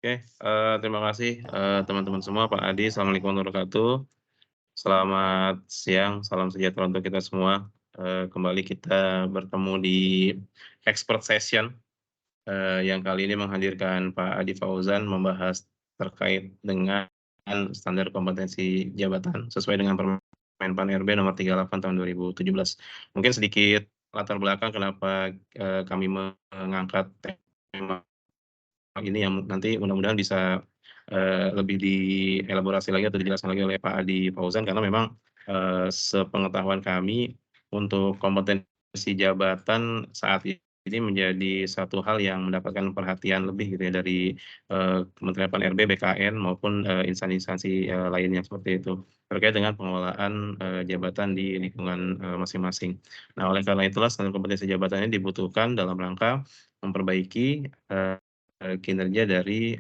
Oke, terima kasih, teman-teman semua, Pak Adi, assalamualaikum warahmatullahi wabarakatuh. Selamat siang, salam sejahtera untuk kita semua. Kembali kita bertemu di expert session, yang kali ini menghadirkan Pak Adi Fauzan membahas terkait dengan standar kompetensi jabatan sesuai dengan Permen-Pan RB nomor 38 tahun 2017. Mungkin sedikit latar belakang kenapa, kami mengangkat tema ini yang nanti mudah-mudahan bisa, lebih dielaborasi lagi atau dijelaskan lagi oleh Pak Adi Fauzan karena memang, sepengetahuan kami untuk kompetensi jabatan saat ini menjadi satu hal yang mendapatkan perhatian lebih gitu ya dari, Kementerian Pan-RB, BKN maupun, instansi-instansi, lainnya seperti itu, terkait dengan pengelolaan, jabatan di lingkungan, masing-masing. Nah, oleh karena itulah standar kompetensi jabatan ini dibutuhkan dalam rangka memperbaiki, kinerja dari,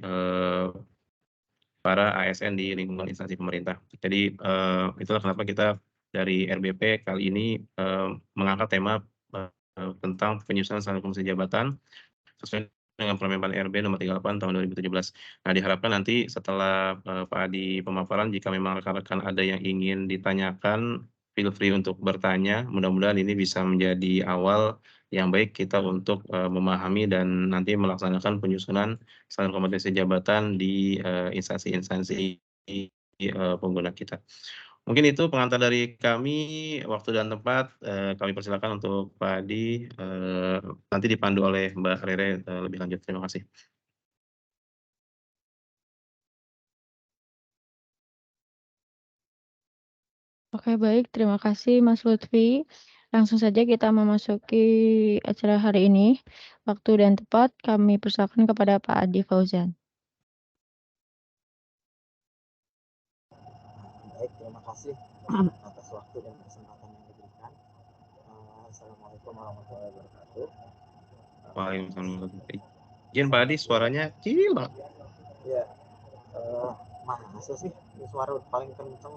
para ASN di lingkungan instansi pemerintah. Jadi, itulah kenapa kita dari RBP kali ini, mengangkat tema, tentang penyusunan standar kompetensi jabatan sesuai dengan Permen-Pan RB nomor 38 tahun 2017. Nah, diharapkan nanti setelah, Pak Adi pemaparan jika memang rekan-rekan ada yang ingin ditanyakan, feel free untuk bertanya. Mudah-mudahan ini bisa menjadi awal yang baik kita untuk, memahami dan nanti melaksanakan penyusunan standar kompetensi jabatan di, instansi-instansi, pengguna kita. Mungkin itu pengantar dari kami, waktu dan tempat, kami persilakan untuk Pak Adi, nanti dipandu oleh Mbak Rere, lebih lanjut. Terima kasih. Oke, baik. Terima kasih, Mas Lutfi. Langsung saja kita memasuki acara hari ini. Waktu dan tempat kami persilakan kepada Pak Adi Fauzan. Baik, terima kasih atas waktu dan kesempatan yang diberikan. Assalamualaikum warahmatullahi wabarakatuh. Waalaikumsalam. Izin Pak Adi, suaranya kecil banget. Ya, masa sih ini suara paling kenceng?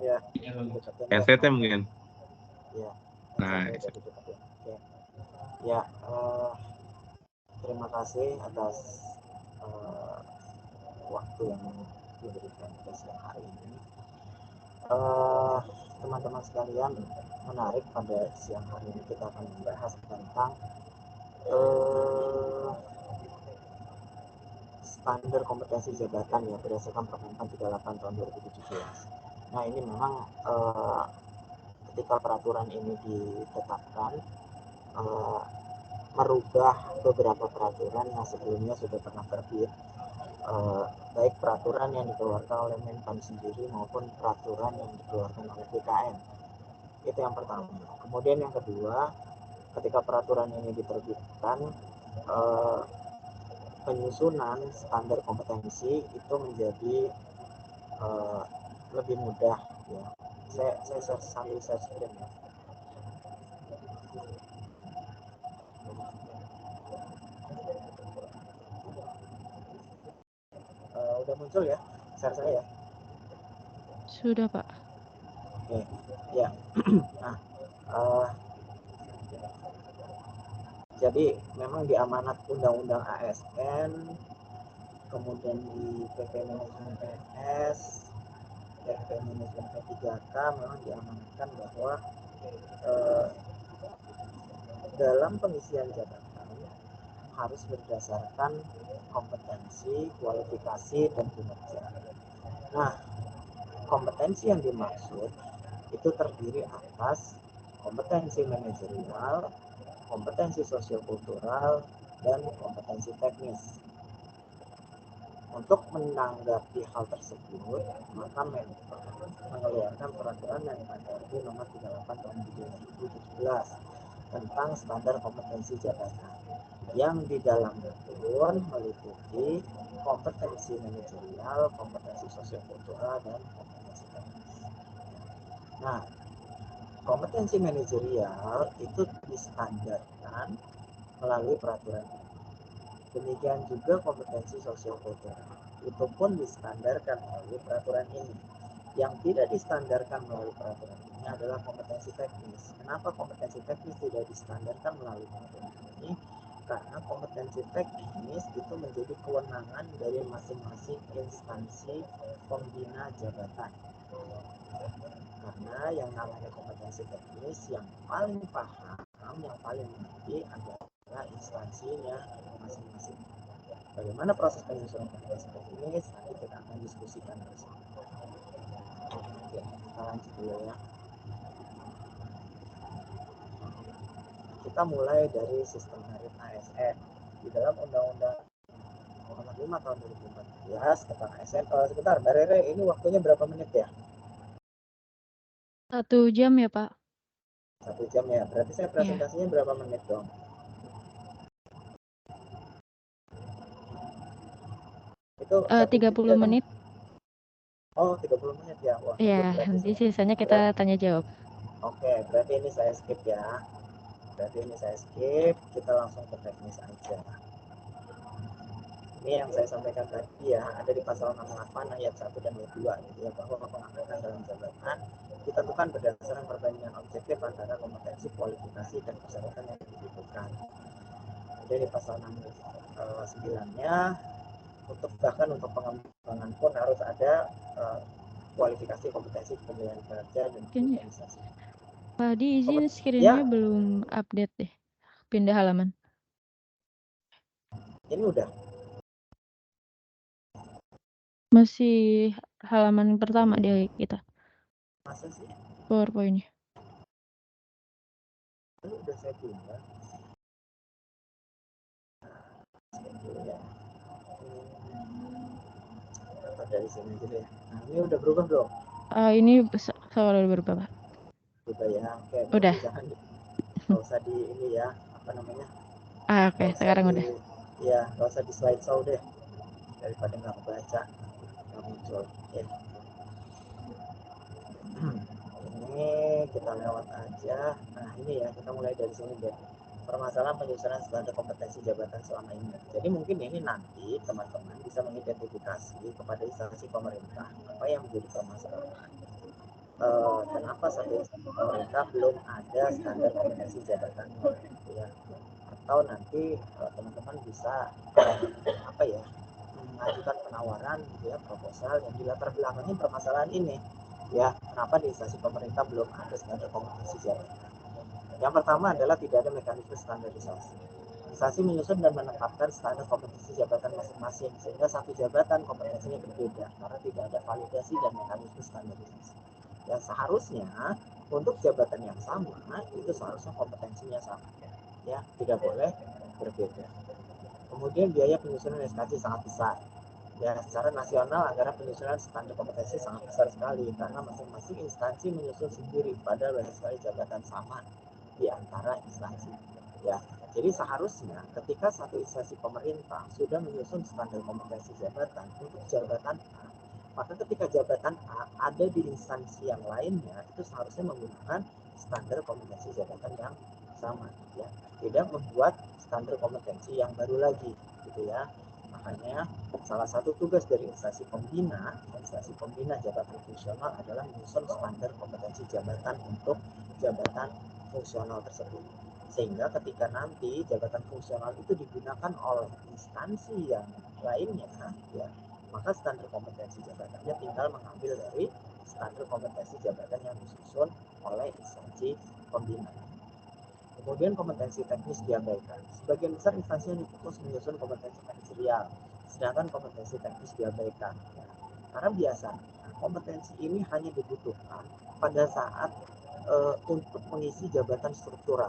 Ya, deketin ya. Headset-nya mungkin. Ya, Nah, headsetnya udah dideketin. Oke. Ya, terima kasih atas waktu yang diberikan pada siang hari ini. Teman-teman sekalian, menarik pada siang hari ini kita akan membahas tentang standar kompetensi jabatan ya berdasarkan Permen-Pan 38 tahun 2017. Nah, ini memang ketika peraturan ini ditetapkan merubah beberapa peraturan yang sebelumnya sudah pernah terbit, baik peraturan yang dikeluarkan oleh Menpan sendiri maupun peraturan yang dikeluarkan oleh BKN. Itu yang pertama. Kemudian yang kedua, ketika peraturan ini diterbitkan, penyusunan standar kompetensi itu menjadi lebih mudah ya. Saya sambil share screen ya. Udah muncul ya share saya ya? Sudah, Pak. Oke, ya. Nah, jadi memang di amanat Undang-Undang ASN, kemudian di PP Manajemen PNS, PP Manajemen P3K memang diamanatkan bahwa dalam pengisian jabatan harus berdasarkan kompetensi, kualifikasi, dan kinerja. Nah, kompetensi yang dimaksud itu terdiri atas kompetensi manajerial, kompetensi sosiokultural, dan kompetensi teknis. Untuk menanggapi hal tersebut, maka Menpan mengeluarkan peraturan Menpan RB nomor 38 tahun 2017 tentang standar kompetensi jabatan yang di dalamnya pun meliputi kompetensi manajerial, kompetensi sosiokultural, dan kompetensi teknis. Nah, kompetensi manajerial itu distandarkan melalui peraturan ini. Demikian juga kompetensi sosiokultural itu pun distandarkan melalui peraturan ini. Yang tidak distandarkan melalui peraturan ini adalah kompetensi teknis. Kenapa kompetensi teknis tidak distandarkan melalui peraturan ini? Karena kompetensi teknis itu menjadi kewenangan dari masing-masing instansi pembina jabatan. Karena yang namanya kompetensi teknis yang paling paham, yang paling mengerti adalah instansinya masing-masing. Bagaimana proses penyusunan kompetensi teknis? Nanti kita akan diskusikan bersama. Oke, kita lanjut dulu ya. Kita mulai dari sistem merit ASN. Di dalam Undang-Undang Nomor 5 tahun 2014 tentang ASN. Sebentar, Mbak Rere, ini waktunya berapa menit ya? 1 jam ya, Pak? 1 jam ya. Berarti saya presentasinya berapa menit dong? Itu 30 menit. Oh, 30 menit ya. Wah, Iya, nanti sisanya kita tanya jawab. Oke, berarti ini saya skip ya. Kita langsung ke teknis aja. Ini yang saya sampaikan tadi ya, ada di pasal 68 ayat 1 dan ayat 2 gitu ya, bahwa pengangkatan dalam jabatan ditentukan berdasarkan perbandingan objektif antara kompetensi, kualifikasi, dan persyaratan yang dibutuhkan. Jadi di pasal 69-nya bahkan untuk pengembangan pun harus ada kualifikasi, kompetensi, pemilihan kerja, dan organisasi. Pak Adi, izin screen-nya belum update deh. Pindah halaman. Ini udah. Masih halaman pertama dia kita. Masa sih? PowerPoint-nya. Ini udah saya pindah. Dari sini aja deh. Nah, ini udah berubah belum? Ini soal udah berubah, Pak. Udah ya, oke. Udah. Jangan nggak usah di ini ya, apa namanya? Oke, sekarang udah. Ya, nggak usah di slideshow deh, daripada nggak baca, nggak muncul. Ya. Ini kita lewat aja. Nah ini ya, kita mulai dari sini deh. Permasalahan penyusunan standar kompetensi jabatan selama ini. Jadi mungkin ini nanti teman-teman bisa mengidentifikasi kepada instansi pemerintah apa yang menjadi permasalahan. Kenapa sampai instansi pemerintah belum ada standar kompetensi jabatan, gitu ya. Atau nanti teman-teman bisa mengajukan penawaran, gitu ya, proposal yang dilatar belakangi permasalahan ini. Ya, kenapa di instansi pemerintah belum ada standar kompetensi jabatan? Yang pertama adalah tidak ada mekanisme standarisasi. Instansi menyusun dan menetapkan standar kompetensi jabatan masing-masing, sehingga satu jabatan kompetensinya berbeda karena tidak ada validasi dan mekanisme standarisasi. Yang seharusnya untuk jabatan yang sama itu seharusnya kompetensinya sama, ya, tidak boleh berbeda. Kemudian biaya penyusunan SKJ sangat besar. Ya, secara nasional anggaran penyusunan standar kompetensi sangat besar sekali karena masing-masing instansi menyusun sendiri, padahal banyak sekali jabatan sama di antara instansi. Ya, jadi seharusnya ketika satu instansi pemerintah sudah menyusun standar kompetensi jabatan untuk jabatan A, maka ketika jabatan A ada di instansi yang lainnya, itu seharusnya menggunakan standar kompetensi jabatan yang sama, ya, tidak membuat standar kompetensi yang baru lagi, gitu ya. Makanya salah satu tugas dari instansi pembina jabatan fungsional adalah menyusun standar kompetensi jabatan untuk jabatan fungsional tersebut, sehingga ketika nanti jabatan fungsional itu digunakan oleh instansi yang lainnya, ya, maka standar kompetensi jabatannya tinggal mengambil dari standar kompetensi jabatan yang disusun oleh instansi pembina. Kemudian kompetensi teknis diabaikan. Sebagian besar instansi yang fokus menyusun kompetensi manajerial, sedangkan kompetensi teknis diabaikan. Ya. Karena biasanya kompetensi ini hanya dibutuhkan pada saat untuk mengisi jabatan struktural.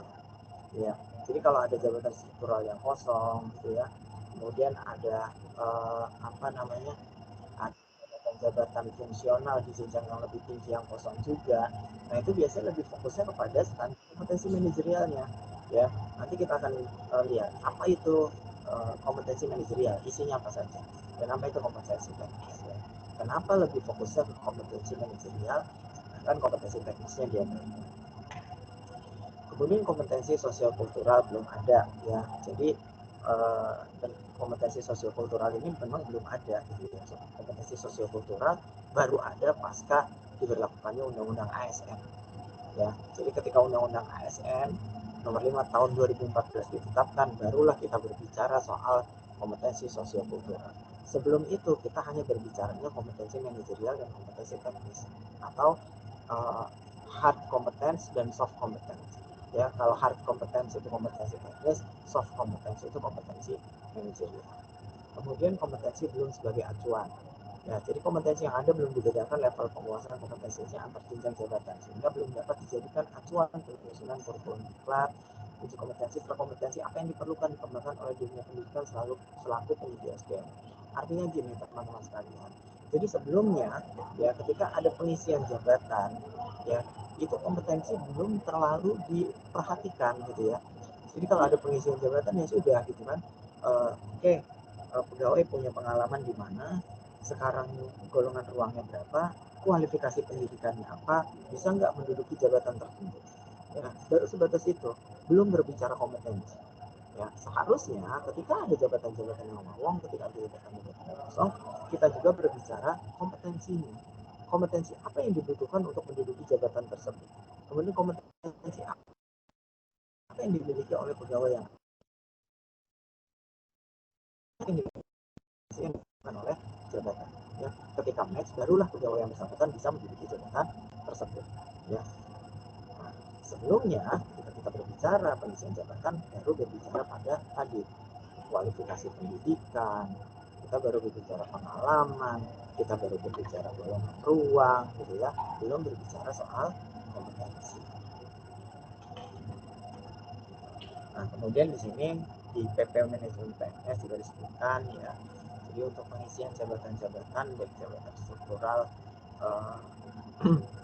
Ya. Jadi kalau ada jabatan struktural yang kosong, gitu ya, kemudian ada jabatan fungsional di jenjang yang lebih tinggi yang kosong juga. Nah itu biasanya lebih fokusnya kepada standar kompetensi manajerialnya. Ya, nanti kita akan lihat apa itu kompetensi manajerial, isinya apa saja, dan apa itu kompetensi teknis. Ya. Kenapa lebih fokusnya ke kompetensi manajerial, dan kompetensi teknisnya dia. Kemudian kompetensi sosial-kultural belum ada, ya. Jadi kompetensi sosiokultural ini memang belum ada, gitu ya. Kompetensi sosiokultural baru ada pasca diberlakukannya Undang-Undang ASN. Ya, jadi ketika Undang-Undang ASN nomor 5 tahun 2014 ditetapkan, barulah kita berbicara soal kompetensi sosiokultural. Sebelum itu kita hanya berbicaranya kompetensi manajerial dan kompetensi teknis, atau hard competence dan soft competence. Ya, kalau hard competence itu kompetensi teknis, soft competence itu kompetensi manajerial. Kemudian kompetensi belum sebagai acuan. Ya, jadi kompetensi yang ada belum dibedakan level penguasaan kompetensinya antar jenjang jabatan, sehingga belum dapat dijadikan acuan penyusunan kurikulum diklat, uji kompetensi, berkompetensi apa yang diperlukan dikembangkan oleh dunia pendidikan selaku penyedia SDM. Artinya gini teman-teman sekalian, jadi sebelumnya ya ketika ada pengisian jabatan ya itu kompetensi belum terlalu diperhatikan gitu ya. Jadi kalau ada pengisian jabatan ya sudah gitu kan, pegawai punya pengalaman di mana, sekarang golongan ruangnya berapa, kualifikasi pendidikannya apa, bisa nggak menduduki jabatan tertentu. Ya, baru sebatas itu, belum berbicara kompetensi. Ya, seharusnya ketika ada jabatan-jabatan yang ngomong, ketika ada jabatan-jabatan yang kosong, kita juga berbicara kompetensinya. Kompetensi apa yang dibutuhkan untuk menduduki jabatan tersebut. Kemudian kompetensi apa yang dimiliki oleh pegawai yang dilakukan oleh jabatan. Ya, ketika match, barulah pegawai yang bersangkutan bisa menduduki jabatan tersebut. Ya. Nah, sebelumnya, ketika kita berbicara pengisian jabatan, baru berbicara pada tadi kualifikasi pendidikan, kita baru berbicara pengalaman, kita baru berbicara golongan ruang, gitu ya, belum berbicara soal kompetensi. Nah, kemudian di sini di PP Manajemen PNS juga disebutkan ya. Jadi untuk pengisian jabatan-jabatan baik jabatan struktural,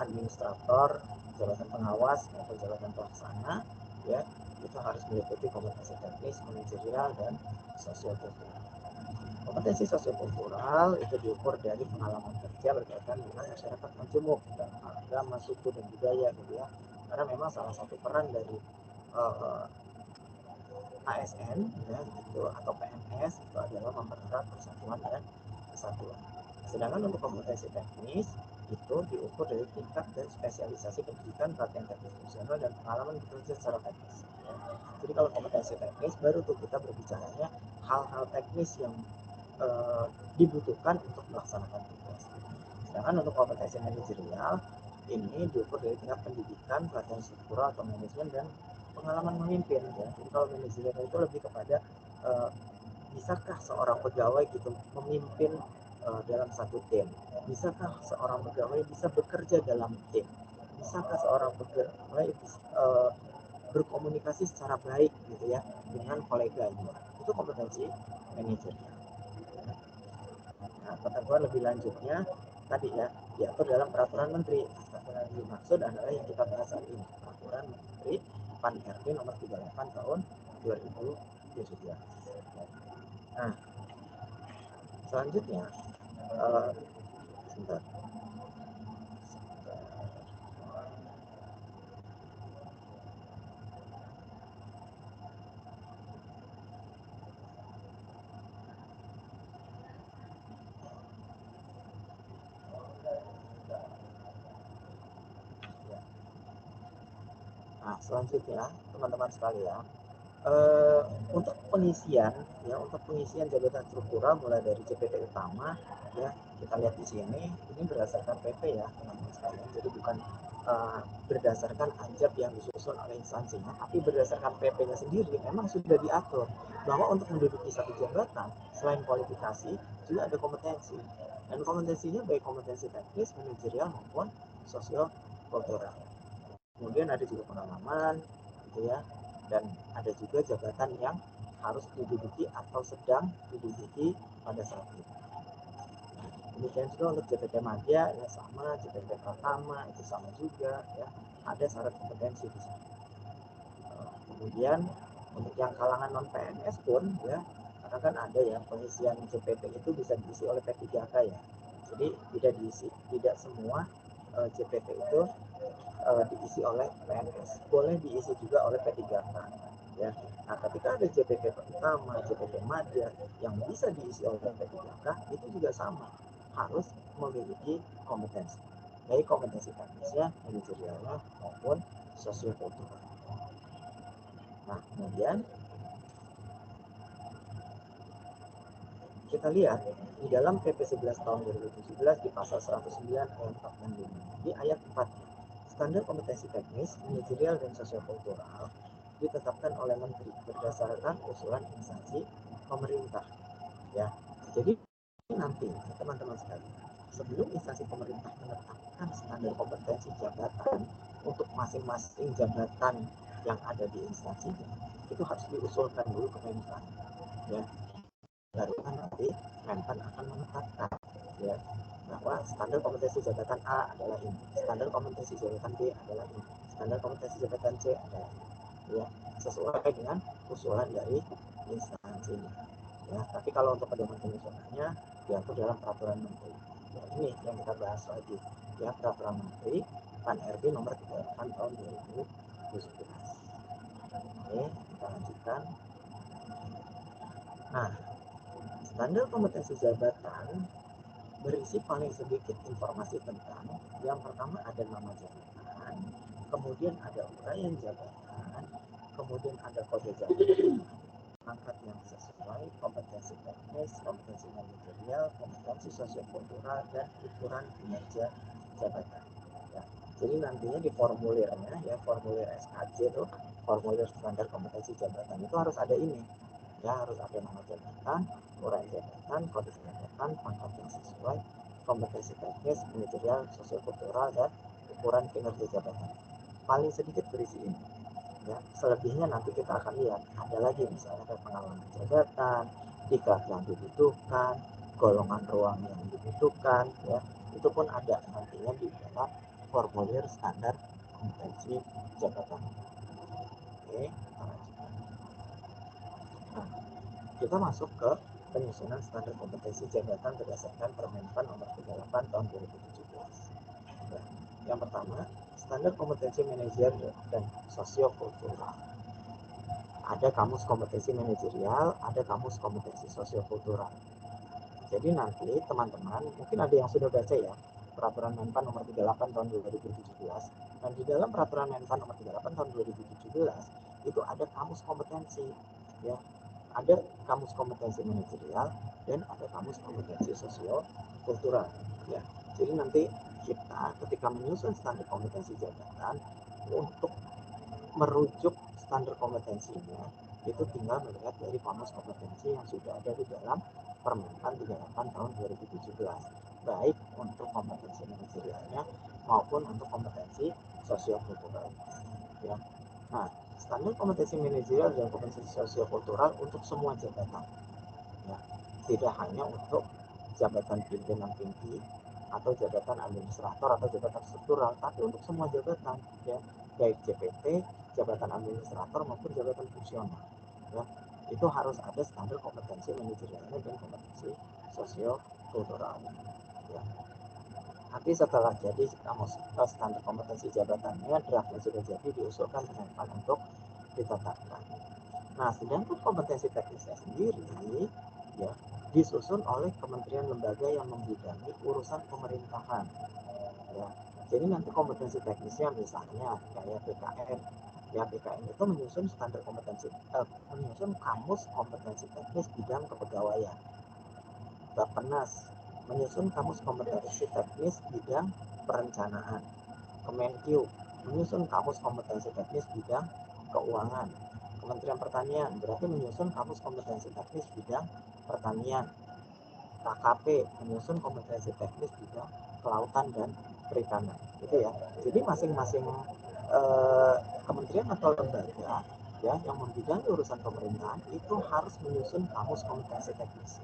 administrator, jabatan pengawas maupun jabatan pelaksana ya, itu harus meliputi kompetensi teknis, manajerial dan sosiokultural. Kompetensi sosiokultural itu diukur dari pengalaman kerja berkaitan dengan masyarakat majemuk dan agama, suku dan budaya gitu ya. Karena memang salah satu peran dari ASN ya, itu atau PNS itu adalah mempererat persatuan dan kesatuan. Sedangkan untuk kompetensi teknis itu diukur dari tingkat dan spesialisasi pendidikan, pelatihan teknis fungsional dan pengalaman bekerja secara teknis. Ya. Jadi kalau kompetensi teknis baru tuh kita berbicaranya hal-hal teknis yang dibutuhkan untuk melaksanakan tugas. Sedangkan untuk kompetensi manajerial ini diukur dari tingkat pendidikan, pelatihan struktural atau manajemen dan pengalaman memimpin ya. Jadi kalau manajerial itu lebih kepada bisakah seorang pegawai gitu memimpin dalam satu tim, bisakah seorang pegawai bisa bekerja dalam tim, bisakah seorang pegawai berkomunikasi secara baik gitu ya dengan koleganya, itu kompetensi manajerial. Nah, ketentuan lebih lanjutnya tadi ya diatur dalam peraturan menteri. Peraturan yang dimaksud adalah yang kita bahas saat ini, peraturan menteri PAN RB nomor 38 tahun 2017. Nah, selanjutnya sebentar. Nah, selanjutnya teman-teman sekalian, untuk pengisian jabatan struktural mulai dari JPT utama ya, kita lihat di sini ini berdasarkan PP ya teman-teman sekalian, jadi bukan berdasarkan anjab yang disusun oleh instansinya, tapi berdasarkan PP-nya sendiri memang sudah diatur bahwa untuk menduduki satu jabatan selain kualifikasi juga ada kompetensi, dan kompetensinya baik kompetensi teknis, manajerial maupun sosiokultural. Kemudian ada juga pengalaman gitu ya, dan ada juga jabatan yang harus diduduki atau sedang diduduki pada saat itu. Demikian juga untuk JPT Madya ya sama, JPT Pratama itu sama juga ya, ada syarat kompetensi di sana. Kemudian untuk yang kalangan non PNS pun ya, karena kan ada ya pengisian JPT itu bisa diisi oleh P3K ya, jadi tidak semua JPT itu diisi oleh PNS, boleh diisi juga oleh P3K ya. Nah, ketika ada JPT utama, JPT Madya yang bisa diisi oleh P3K itu juga sama harus memiliki kompetensi, baik kompetensi teknisnya, manajerialnya maupun sosiokultural. Nah, kemudian kita lihat di dalam PP 11 tahun 2017 di pasal 109 ayat 4 dan 5 di ayat 4, standar kompetensi teknis, manajerial dan sosiokultural ditetapkan oleh Menteri berdasarkan usulan instansi pemerintah. Ya, jadi nanti teman-teman sekalian, sebelum instansi pemerintah menetapkan standar kompetensi jabatan untuk masing-masing jabatan yang ada di instansinya, itu harus diusulkan dulu ke Menpan. Ya, baru nanti Menpan akan menetapkan ya bahwa standar kompetensi jabatan A adalah ini, standar kompetensi jabatan B adalah ini, standar kompetensi jabatan C adalah ini, ya sesuai dengan usulan dari instansinya. Ya, tapi kalau untuk pedoman penyusunannya diatur dalam peraturan menteri. Ya, ini yang kita bahas lagi, ya peraturan menteri PAN RB nomor 38 tahun 2017. Oke, kita lanjutkan. Nah, standar kompetensi jabatan berisi paling sedikit informasi tentang yang pertama ada nama jabatan, kemudian ada uraian jabatan, kemudian ada kode jabatan, pangkat yang sesuai, kompetensi teknis, kompetensi manajerial, kompetensi sosiokultural, dan ukuran kinerja jabatan. Ya, jadi nantinya di formulirnya, ya formulir SKJ itu, formulir standar kompetensi jabatan itu harus ada ini. Ya, harus ada nama jabatan, uraian jabatan, kode jabatan, pangkat yang sesuai, kompetensi teknis, manajerial, sosiokultural, dan ukuran kinerja jabatan. Paling sedikit berisi ini. Ya, selebihnya nanti kita akan lihat. Ada lagi misalnya kayak pengalaman jabatan, tiket yang dibutuhkan, golongan ruang yang dibutuhkan, ya itu pun ada nantinya di dalam formulir standar kompetensi jabatan. Oke, kita lanjutkan. Nah, kita masuk ke penyusunan standar kompetensi jabatan berdasarkan Permenpan nomor 38 tahun 2017. Ya, yang pertama, standar kompetensi manajer dan sosiokultural. Ada kamus kompetensi manajerial, ada kamus kompetensi sosiokultural. Jadi nanti teman-teman, mungkin ada yang sudah baca ya, peraturan Menpan nomor 38 tahun 2017. Dan di dalam peraturan Menpan nomor 38 tahun 2017 itu ada kamus kompetensi, ya. Ada kamus kompetensi manajerial dan ada kamus kompetensi sosiokultural, ya. Jadi nanti kita ketika menyusun standar kompetensi jabatan untuk merujuk standar kompetensinya itu tinggal melihat dari kamus kompetensi yang sudah ada di dalam Permenpan 38 tahun 2017, baik untuk kompetensi manajerialnya maupun untuk kompetensi sosiokultural. Ya. Nah, standar kompetensi manajerial dan kompetensi sosiokultural untuk semua jabatan. Ya. Tidak hanya untuk jabatan pimpinan tinggi atau jabatan administrator atau jabatan struktural, tapi untuk semua jabatan, ya, baik JPT, jabatan administrator maupun jabatan fungsional. Ya, itu harus ada standar kompetensi manajerialnya dan kompetensi sosiokultural. Ya. Nanti setelah jadi kamus standar kompetensi jabatannya, draftnya sudah jadi, diusulkan Menpan untuk ditetapkan. Nah, sedangkan kompetensi teknisnya sendiri, ya, disusun oleh kementerian lembaga yang membidangi urusan pemerintahan. Ya, jadi nanti kompetensi teknisnya misalnya kayak PKN, ya PKN itu menyusun standar kompetensi, menyusun kamus kompetensi teknis bidang kepegawaian. Bappenas menyusun kamus kompetensi teknis bidang perencanaan. Kemenkyu menyusun kamus kompetensi teknis bidang keuangan. Kementerian Pertanian berarti menyusun kamus kompetensi teknis bidang pertanian. KKP menyusun kompetensi teknis bidang kelautan dan perikanan. Itu ya. Jadi masing-masing kementerian atau lembaga ya yang membidangi urusan pemerintahan itu harus menyusun kamus kompetensi teknis,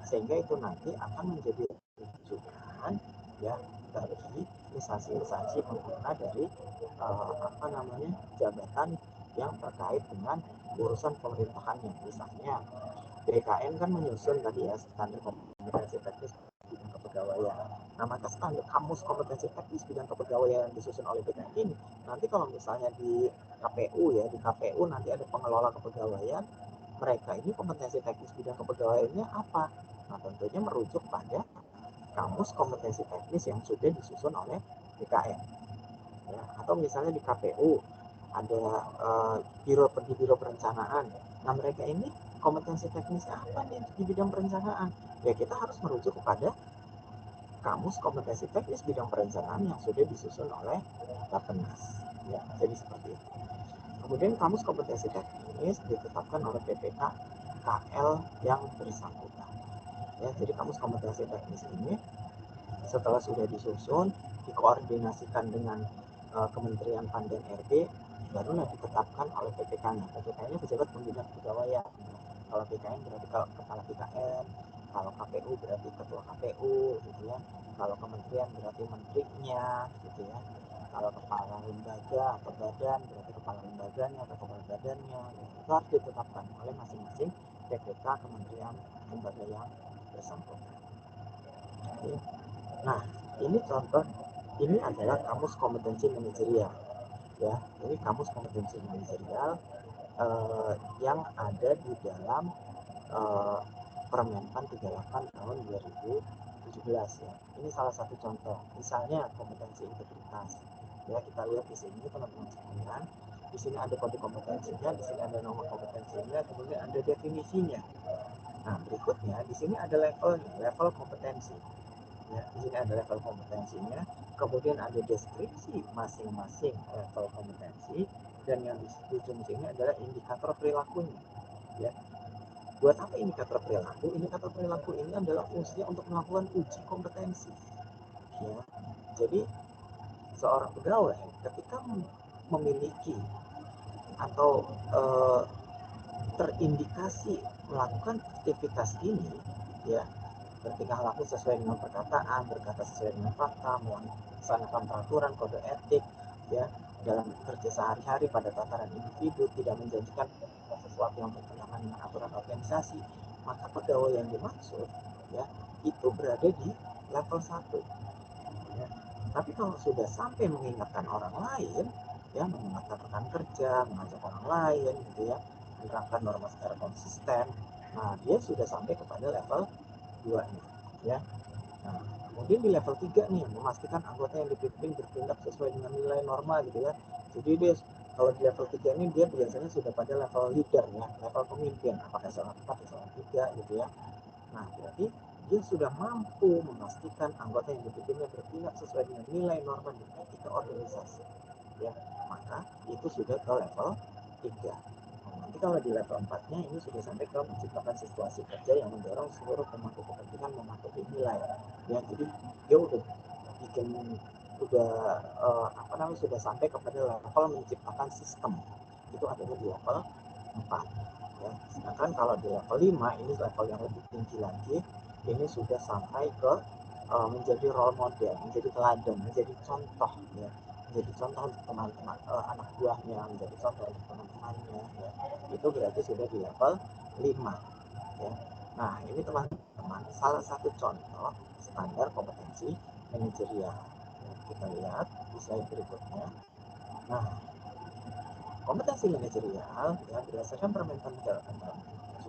sehingga itu nanti akan menjadi rujukan ya bagi instansi-instansi pengguna dari jabatan yang terkait dengan urusan pemerintahannya. Misalnya BKN kan menyusun tadi ya standar kompetensi teknis bidang kepegawaian. Nah, maka standar kamus kompetensi teknis bidang kepegawaian yang disusun oleh BKN ini nanti kalau misalnya di KPU ya, di KPU nanti ada pengelola kepegawaian, mereka ini kompetensi teknis bidang kepegawaiannya apa? Nah, tentunya merujuk pada kamus kompetensi teknis yang sudah disusun oleh BKN. Ya, atau misalnya di KPU ada di biro perencanaan. Nah, mereka ini kompetensi teknisnya apa nih di bidang perencanaan? Ya, kita harus merujuk kepada kamus kompetensi teknis bidang perencanaan yang sudah disusun oleh Bappenas. Ya, jadi seperti itu. Kemudian kamus kompetensi teknis ditetapkan oleh PPK KL yang bersangkutan. Ya, jadi kamus kompetensi teknis ini setelah sudah disusun, dikoordinasikan dengan Kementerian PAN dan RB, barulah ditetapkan oleh PPK-nya. PPK-nya pejabat pembina kepegawaian. Kalau PKN berarti kalau kepala PKN, kalau KPU berarti ketua KPU, gitu ya. Kalau kementerian berarti menterinya, gitu ya. Kalau kepala lembaga atau badan berarti kepala lembaganya atau kepala badannya. Itu harus ditetapkan oleh masing-masing PPK kementerian lembaga yang bersangkutan. Oke. Nah, ini contoh, ini adalah kamus kompetensi manajerial. Ya, ini kamus kompetensi manajerial yang ada di dalam Permenpan 38 tahun 2017 ya. Ini salah satu contoh. Misalnya kompetensi integritas. Ya, kita lihat di sini teman-teman sekalian. Di sini ada kode kompetensinya, di sini ada nomor kompetensinya, kemudian ada definisinya. Nah, berikutnya di sini ada levelnya, level kompetensi. Ya, di sini ada level kompetensinya, kemudian ada deskripsi masing-masing level kompetensi, dan yang di ujung sini adalah indikator perilakunya. Ya, buat apa indikator perilaku? Indikator perilaku ini adalah fungsinya untuk melakukan uji kompetensi. Ya, jadi seorang pegawai ketika memiliki atau terindikasi melakukan aktivitas ini, ya, bertingkah laku sesuai dengan perkataan, berkata sesuai dengan fakta, melaksanakan peraturan kode etik, ya, dalam bekerja sehari-hari pada tataran individu, tidak menjanjikan sesuatu yang bertentangan dengan aturan organisasi, maka pegawai yang dimaksud, ya, itu berada di level 1. Ya. Tapi kalau sudah sampai mengingatkan orang lain, ya, mengingatkan rekan kerja, mengajak orang lain, gitu ya, menerapkan norma secara konsisten, nah dia sudah sampai kepada level 2 nih, ya. Nah, kemudian di level 3 nih, memastikan anggota yang dipimpin bertindak sesuai dengan nilai norma, gitu ya. Jadi dia kalau di level 3 ini dia biasanya sudah pada level leader, ya, level pemimpin, apakah seorang 4 atau seorang 3, gitu ya. Nah, berarti dia sudah mampu memastikan anggota yang dipimpinnya bertindak sesuai dengan nilai norma dan etika organisasi, ya, maka itu sudah ke level 3. Nanti kalau di level 4-nya ini sudah sampai ke menciptakan situasi kerja yang mendorong seluruh pemangku kepentingan mematuhi nilai. Ya, jadi dia udah bikin, sudah sampai kepada level menciptakan sistem. Itu adalah di level 4. Ya, sedangkan kalau di level 5 ini level yang lebih tinggi lagi, ini sudah sampai ke menjadi role model, menjadi teladan, menjadi contoh, ya, menjadi contoh untuk teman-teman anak buahnya, menjadi contoh untuk teman-temannya, ya. Itu berarti sudah di level 5, ya. Nah, ini teman-teman salah satu contoh standar kompetensi manajerial. Ya, kita lihat di slide berikutnya. Nah, kompetensi manajerial, ya, berdasarkan Permenpan 38 tahun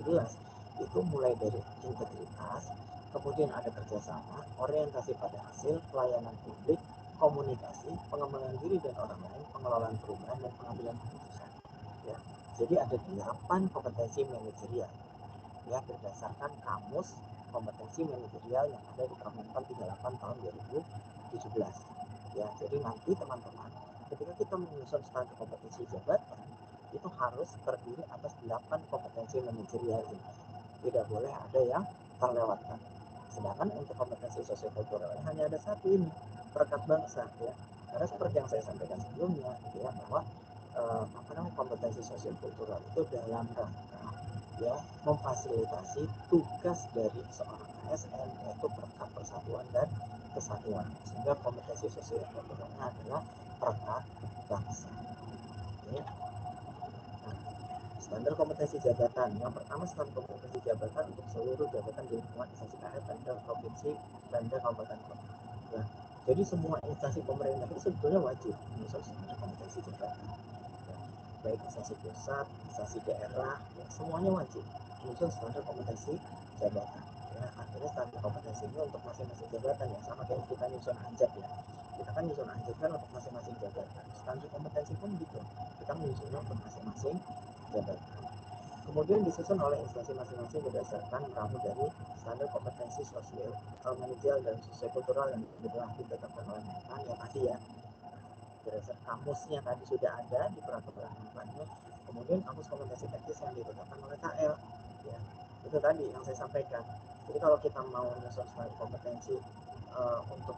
2017 itu mulai dari integritas, kemudian ada kerjasama, orientasi pada hasil, pelayanan publik, komunikasi, pengembangan diri dan orang lain, pengelolaan perubahan dan pengambilan keputusan. Ya, jadi ada 8 kompetensi manajerial, ya, berdasarkan kamus kompetensi manajerial yang ada di Permenpan 38 tahun 2017. Ya, jadi nanti teman-teman ketika kita menyusun standar kompetensi jabatan itu harus terdiri atas 8 kompetensi manajerial ini. Tidak boleh ada yang terlewatkan. Sedangkan untuk kompetensi sosiokultural hanya ada satu ini, perekat bangsa, ya. Karena seperti yang saya sampaikan sebelumnya, gitu ya, bahwa kompetensi sosiokultural itu dalam rangka, ya, memfasilitasi tugas dari seorang ASN, yaitu perekat persatuan dan kesatuan. Sehingga kompetensi sosiokulturalnya adalah perekat bangsa. Ya. Nah, standar kompetensi jabatan. Yang pertama, standar kompetensi jabatan untuk seluruh jabatan di lingkungan instansi KF, Pemda provinsi, Pemda kabupaten kota. Ya. Jadi semua instansi pemerintah itu sebetulnya wajib menyusun standar kompetensi jabatan. Ya. Baik instansi pusat, instansi daerah, ya, semuanya wajib menyusun standar kompetensi jabatan. Ya, akhirnya standar kompetensi ini untuk masing-masing jabatan ya, sama kayak kita nyusun anjab ya. Kita kan nyusun anjab kan untuk masing-masing jabatan. Standar kompetensi pun gitu. Kita menyusunnya untuk masing-masing jabatan. Kemudian disusun oleh instansi masing-masing berdasarkan meramu dari standar kompetensi sosial, manajerial dan sosiokultural yang telah ditetapkan oleh Menpan ya tadi ya. Berdasarkan kamusnya tadi sudah ada di peraturan Menpannya. Kemudian kamus kompetensi teknis yang ditetapkan oleh KL. Ya, itu tadi yang saya sampaikan. Jadi kalau kita mau menyusun standar kompetensi untuk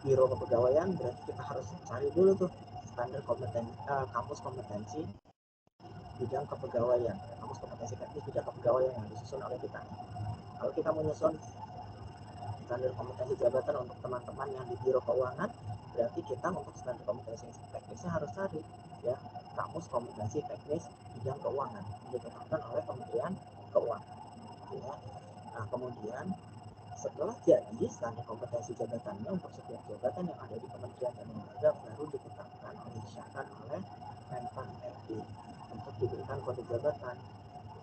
biro kepegawaian, berarti kita harus cari dulu tuh standar kompetensi, kamus kompetensi bidang kepegawaian, kamus kompetensi teknis bidang kepegawaian yang disusun oleh kita. Kalau kita menyusun standar kompetensi jabatan untuk teman-teman yang di biro keuangan, berarti kita untuk standar kompetensi teknisnya harus cari ya kamus kompetensi teknis bidang keuangan yang ditetapkan oleh Kementerian Keuangan. Ya. Nah kemudian setelah jadi standar kompetensi jabatannya untuk setiap jabatan yang ada di kementerian dan lembaga baru ditetapkan oleh disahkan oleh Menpan RB untuk diberikan kode jabatan.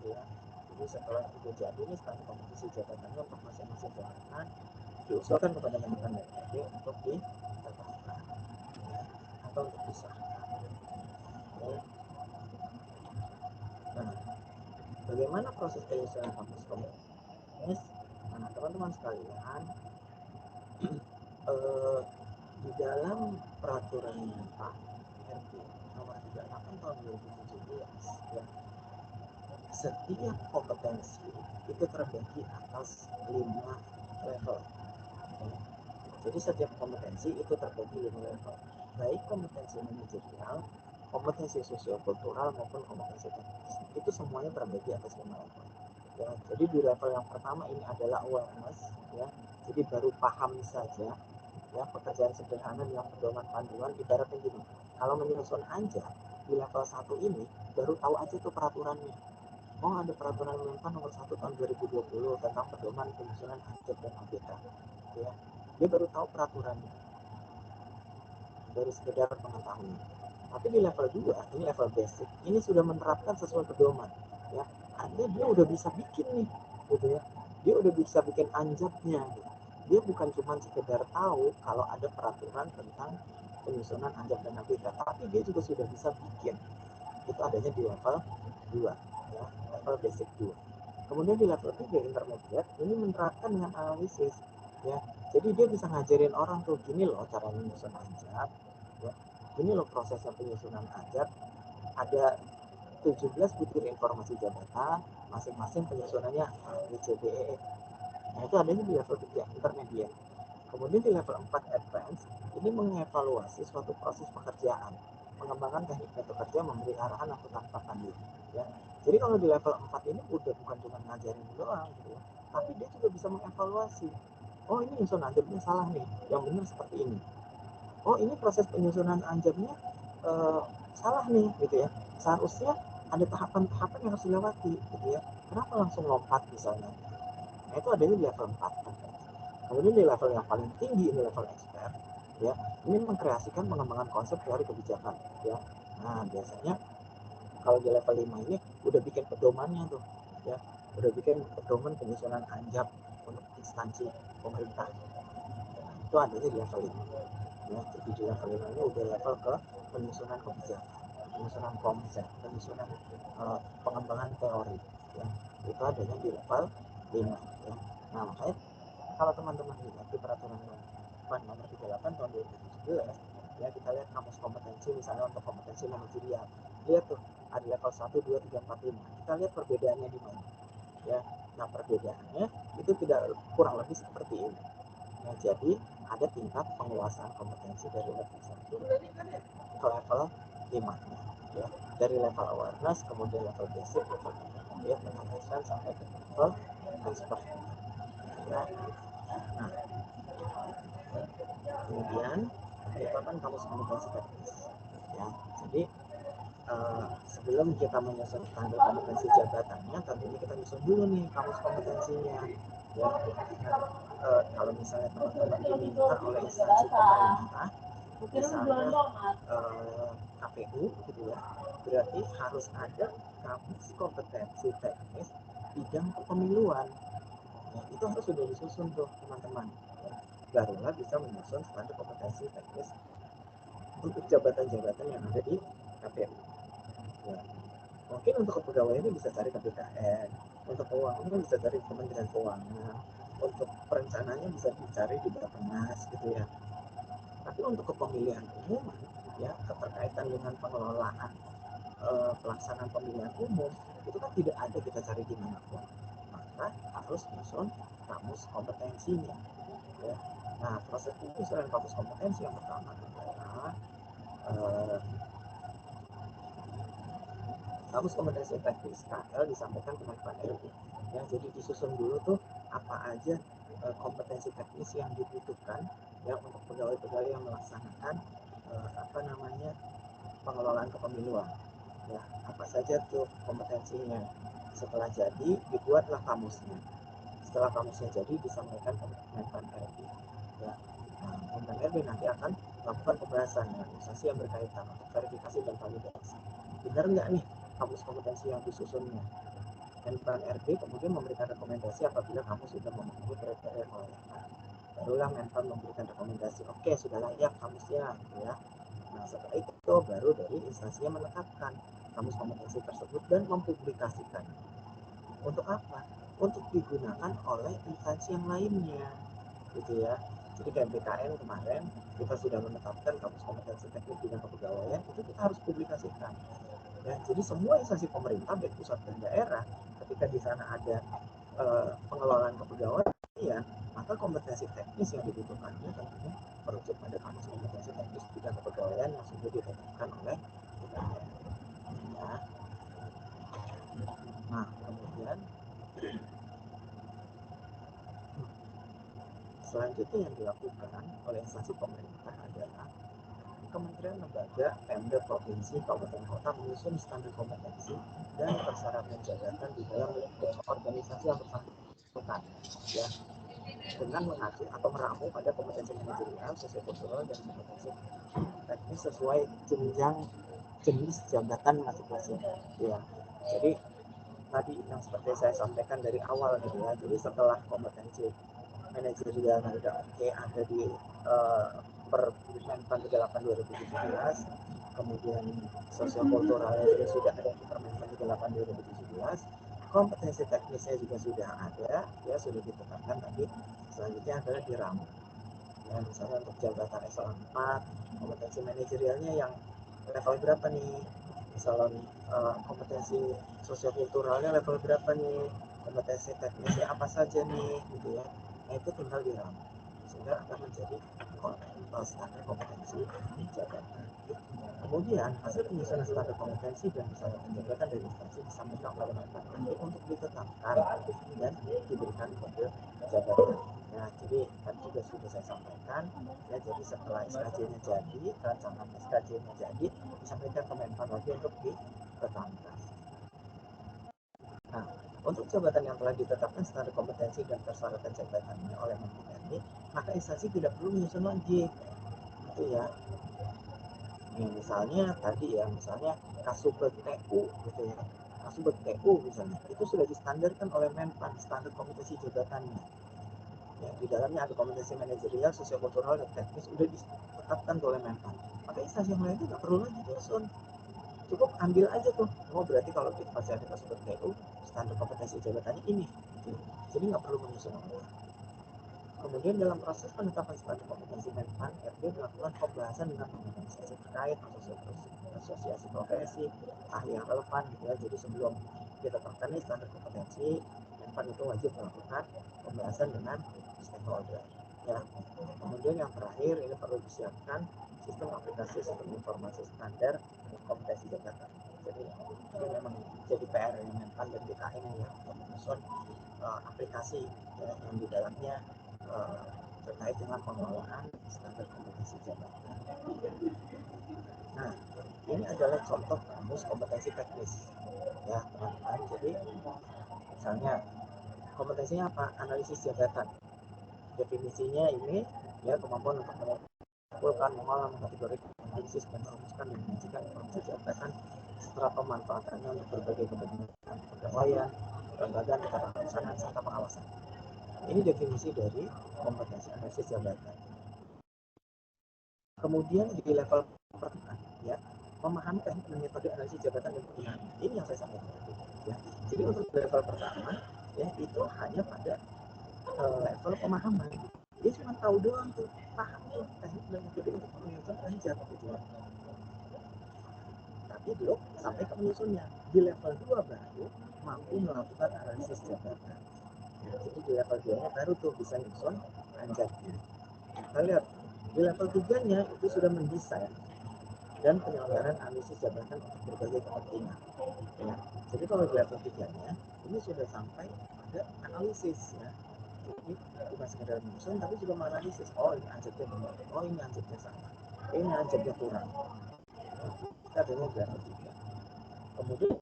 Ya. Jadi setelah itu jadi ini standar kompetensi jabatannya untuk masing-masing jabatan diusulkan kepada Menpan RB untuk ditetapkan atau untuk disahkan. Ya. Nah, bagaimana proses penyusunan kamus kompetensi? Nah, teman-teman sekalian, di dalam peraturan Menpan RB nomor 38 tahun 2017 ya, setiap kompetensi itu terbagi atas 5 level. Jadi setiap kompetensi itu terbagi 5 level, baik kompetensi manajerial, kompetensi sosiokultural maupun kompetensi teknis. Itu semuanya terbagi atas 5 level. Ya, jadi di level yang pertama ini adalah awareness ya. Jadi baru paham saja ya pekerjaan sederhana dengan pedoman panduan. Ibaratnya gini, kalau menyusun anjab di level 1 ini baru tahu aja tuh peraturannya. Oh ada peraturan Menpan nomor 1 tahun 2020 tentang pedoman penyusunan anjab dan ABK. Ya, dia baru tahu peraturannya, baru sekedar pengetahuan. Tapi di level 2 ini level basic, ini sudah menerapkan sesuai pedoman. Ya, artinya dia udah bisa bikin nih, gitu ya. Dia udah bisa bikin anjabnya. Gitu. Dia bukan cuma sekedar tahu kalau ada peraturan tentang penyusunan anjab dan ABK, tapi dia juga sudah bisa bikin. Itu adanya di level 2, ya, level basic 2. Kemudian di level 3 intermediate ini menerapkan dengan analisis, ya. Jadi dia bisa ngajarin orang tuh gini loh cara menyusun anjab, ya. Ini loh prosesnya penyusunan anjab. Ada 17 butir informasi jabatan, masing-masing penyusunannya ABCDE. Nah, itu adanya di level 3 intermediate. Kemudian di level 4 advance, ini mengevaluasi suatu proses pekerjaan, mengembangkan teknik metode kerja, memberi arahan atau tanpa pandu. Ya. Jadi kalau di level 4 ini udah bukan cuma ngajarin doang gitu ya, tapi dia juga bisa mengevaluasi. Oh ini nyusun anjabnya salah nih, yang benar seperti ini. Oh ini proses penyusunan anjabnya salah nih gitu ya. Seharusnya ada tahapan-tahapan yang harus dilewati gitu ya. Kenapa langsung lompat misalnya? Nah itu adanya di level 4. Kemudian di level yang paling tinggi ini level expert ya, ini mengkreasikan pengembangan konsep teori kebijakan ya. Nah biasanya kalau di level 5 ini udah bikin pedomannya tuh ya, udah bikin pedoman penyusunan anjab untuk instansi pemerintah. Nah, itu adanya di level 5 ya. Jadi di level 5 ini udah level ke penyusunan kebijakan, penyusunan konsep, penyusunan pengembangan teori ya. Itu adanya di level 5 ya. Nah makanya kalau teman-teman lihat di peraturan Menpan nomor 38 tahun 2017 ya, kita lihat kamus kompetensi misalnya untuk kompetensi manajerial, lihat tuh ada level 1, 2, 3, 4, 5. Kita lihat perbedaannya di mana ya. Nah perbedaannya itu tidak kurang lebih seperti ini. Nah jadi ada tingkat penguasaan kompetensi dari level 1 ke level 5 ya, dari level awareness, kemudian level basic, level intermediate, level advanced sampai ke level expert ya. Nah kemudian itu kan kamus kompetensi teknis ya. Jadi sebelum kita menyusun standar kompetensi jabatannya, tentunya kita nyusun dulu nih kamus kompetensinya ya. Kalau misalnya teman-teman diminta oleh instansi pemerintah, misalnya KPU gitu ya, berarti harus ada kamus kompetensi teknis bidang kepemiluan Nah, itu harus sudah disusun tuh teman-teman. Ya. Barulah bisa menyusun standar kompetensi teknis untuk jabatan-jabatan yang ada di KPU. Ya. Mungkin untuk kepegawaian itu bisa cari ke BKN, untuk keuangan bisa cari Kementerian Keuangan, untuk perencanaannya bisa dicari di Bappenas gitu ya. Tapi untuk kepemilihan umum, ya keterkaitan dengan pengelolaan pelaksanaan pemilihan umum itu kan tidak ada kita cari di manapun, maka harus nyusun kamus kompetensinya. Ya. Nah, proses penyusunan kamus kompetensi yang pertama adalah kamus kompetensi teknis KL disampaikan ke Menpan RB. Ya, jadi disusun dulu tuh apa aja kompetensi teknis yang dibutuhkan ya untuk pegawai-pegawai yang melaksanakan pengelolaan kepemiluan. Ya, apa saja tuh kompetensinya. Setelah jadi dibuatlah kamusnya. Setelah kamusnya jadi disampaikan ke Menpan RB. Ya. Nah, Menpan RB nanti akan melakukan pembahasan dengan instansi yang berkaitan untuk verifikasi dan validasi. Benar nggak nih kamus kompetensi yang disusunnya? Menpan RB kemudian memberikan rekomendasi apabila kamu sudah memenuhi kriteria kelayakan. Barulah Menpan memberikan rekomendasi, oke sudah layak kamusnya, ya. Nah, setelah itu baru dari instansinya menetapkan kamus kompetensi tersebut dan mempublikasikan. Untuk apa? Untuk digunakan oleh instansi yang lainnya, gitu ya. Jadi kayak BKN kemarin kita sudah menetapkan kamus kompetensi teknis bidang kepegawaian, itu kita harus publikasikan. Ya, jadi semua instansi pemerintah baik pusat dan daerah ketika di sana ada pengelolaan kepegawaian, maka kompetensi teknis yang dibutuhkannya tentunya merujuk pada kamus kompetensi teknis bidang kepegawaian yang sudah ditetapkan oleh BKN. Ya. Nah, kemudian selanjutnya yang dilakukan oleh instansi pemerintah adalah Kementerian Lembaga, Pemda, Provinsi, Kabupaten Kota menyusun standar kompetensi dan persyaratan jabatan di dalam lingkup organisasi yang bersangkutan, ya, dengan mengacu atau meramu pada kompetensi manajerial, sosiokultural, dan kompetensi teknis sesuai jenjang jenis jabatan masing-masing. Ya, jadi tadi yang seperti saya sampaikan dari awal gitu ya. Jadi setelah kompetensi manajerial udah oke ada di Permenpan 38 2017, kemudian sosiokulturalnya juga sudah ada di Permenpan 38 2017, kompetensi teknisnya juga sudah ada, ya sudah ditetapkan tadi. Selanjutnya adalah diramu. Ya, misalnya untuk jabatan eselon 4, kompetensi manajerialnya yang level berapa nih? Eselon kompetensi sosiokulturalnya level berapa nih? Kompetensi teknisnya apa saja nih, gitu ya. Nah, itu tinggal diramu sehingga akan menjadi standar kompetensi jabatan. Kemudian hasil penyusunan standar kompetensi dan persyaratan jabatan dari instansi disampaikan oleh Menpan untuk ditetapkan dan diberikan kode jabatan. Ya, jadi tadi juga sudah saya sampaikan, ya, jadi setelah SKJ-nya jadi, rancangan SKJ-nya jadi, disampaikan ke Menpan lagi untuk ditetapkan. Nah, untuk jabatan yang telah ditetapkan standar kompetensi dan persyaratan jabatannya oleh Menpan ini, maka instansi tidak perlu menyusun lagi, gitu ya. Nah, misalnya tadi ya, misalnya Kasubag TU gitu ya, Kasubag TU misalnya, itu sudah distandarkan oleh Menpan standar kompetensi jabatannya. Ya, di dalamnya ada kompetensi manajerial, sosiokultural, dan teknis sudah ditetapkan oleh Menpan. Maka instansi yang lain itu nggak perlu lagi nyusun, cukup ambil aja tuh. Oh, berarti kalau masih ada Kasubag TU, standar kompetensi jabatannya ini. Gitu. Jadi nggak perlu menyusun ulang. Kemudian dalam proses penetapan standar kompetensi Menpan RB melakukan pembahasan dengan organisasi terkait, asosiasi profesi, ahli yang relevan gitu ya. Jadi sebelum ditetapkan standar kompetensi, Menpan itu wajib melakukan pembahasan dengan stakeholder. Ya. Kemudian yang terakhir ini perlu disiapkan sistem aplikasi sistem informasi standar kompetensi jabatan. Jadi ini memang jadi PR Menpan dan BKN ya untuk menyusun aplikasi ya, yang di dalamnya terkait dengan pengelolaan standar kompetensi jabatan. Nah, ini adalah contoh kamus kompetensi teknis, ya teman-teman. Jadi misalnya kompetensinya apa? Analisis jabatan. Definisinya ini ya kemampuan untuk mengumpulkan, mengolah, mengkategorikan, analisis dan merumuskan dan menyajikan informasi jabatan serta pemanfaatannya untuk berbagai kepentingan pegawaian, kelembagaan, ketentuan serta pengawasan. Ini definisi dari kompetensi analisis jabatan. Kemudian di level pertama, ya, memahami teknik dan metode analisis jabatan dan penggunaan. Ini yang saya sampaikan. Ya. Jadi untuk level pertama, ya, itu hanya pada level pemahaman. Dia cuma tahu doang tuh, paham tuh teknik dan metode untuk menyusun anjab gitu ya. Tapi belum sampai ke menyusunnya. Di level 2 baru mampu melakukan analisis jabatan. Ya, jadi di level 2-nya baru tuh bisa nyusun anjabnya. Kita lihat di level 3-nya itu sudah mendesain dan penyelenggaraan analisis jabatan untuk berbagai kepentingan. Ya. Jadi kalau di level 3-nya ini sudah sampai pada analisis ya. Jadi bukan sekedar menyusun tapi juga menganalisis. Oh ini anjabnya benar, oh ini anjabnya salah, ini anjabnya kurang. Kita adanya di level 3. Kemudian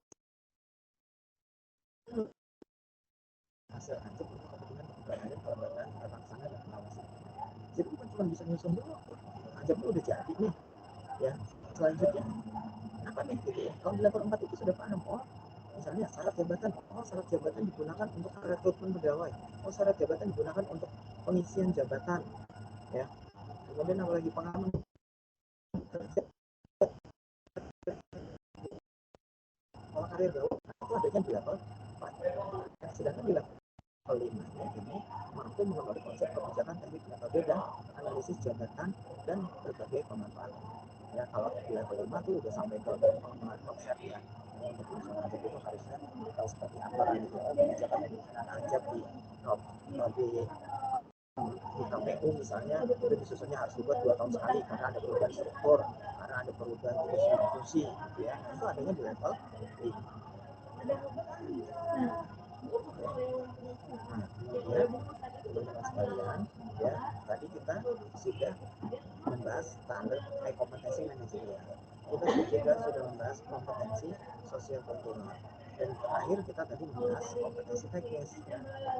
hasil anjab untuk kepentingan keberadaan kelembagaan tata laksana dan pengawasan. Jadi bukan cuma bisa nyusun dulu, anjabnya udah jadi nih ya. Selanjutnya apa nih gitu ya. Kalau di level 4 itu sudah paham, oh misalnya syarat jabatan, oh syarat jabatan digunakan untuk rekrutmen pegawai, oh syarat jabatan digunakan untuk pengisian jabatan ya. Kemudian apalagi pengalaman kerja, pola karir gaul, itu adanya di level 4. Sedangkan di level 5-nya ini mampu mengenali konsep kebijakan teknik metode dan analisis jabatan dan berbagai pemanfaatan. Ya kalau di level 5 tuh udah sampai ke pengembangan konsep ya. Untuk menyusun anjab itu harusnya tahu seperti apa gitu. Kebijakan penyusunan anjab di KPU misalnya itu disusunnya harus dibuat 2 tahun sekali karena ada perubahan struktur, karena ada perubahan fungsi gitu ya. Itu adanya di level 5. Nah, kemudian teman-teman sekalian, ya tadi kita sudah membahas standar kompetensi manajerial. Kita juga sudah membahas kompetensi sosial kultural. Dan terakhir kita tadi membahas kompetensi teknis.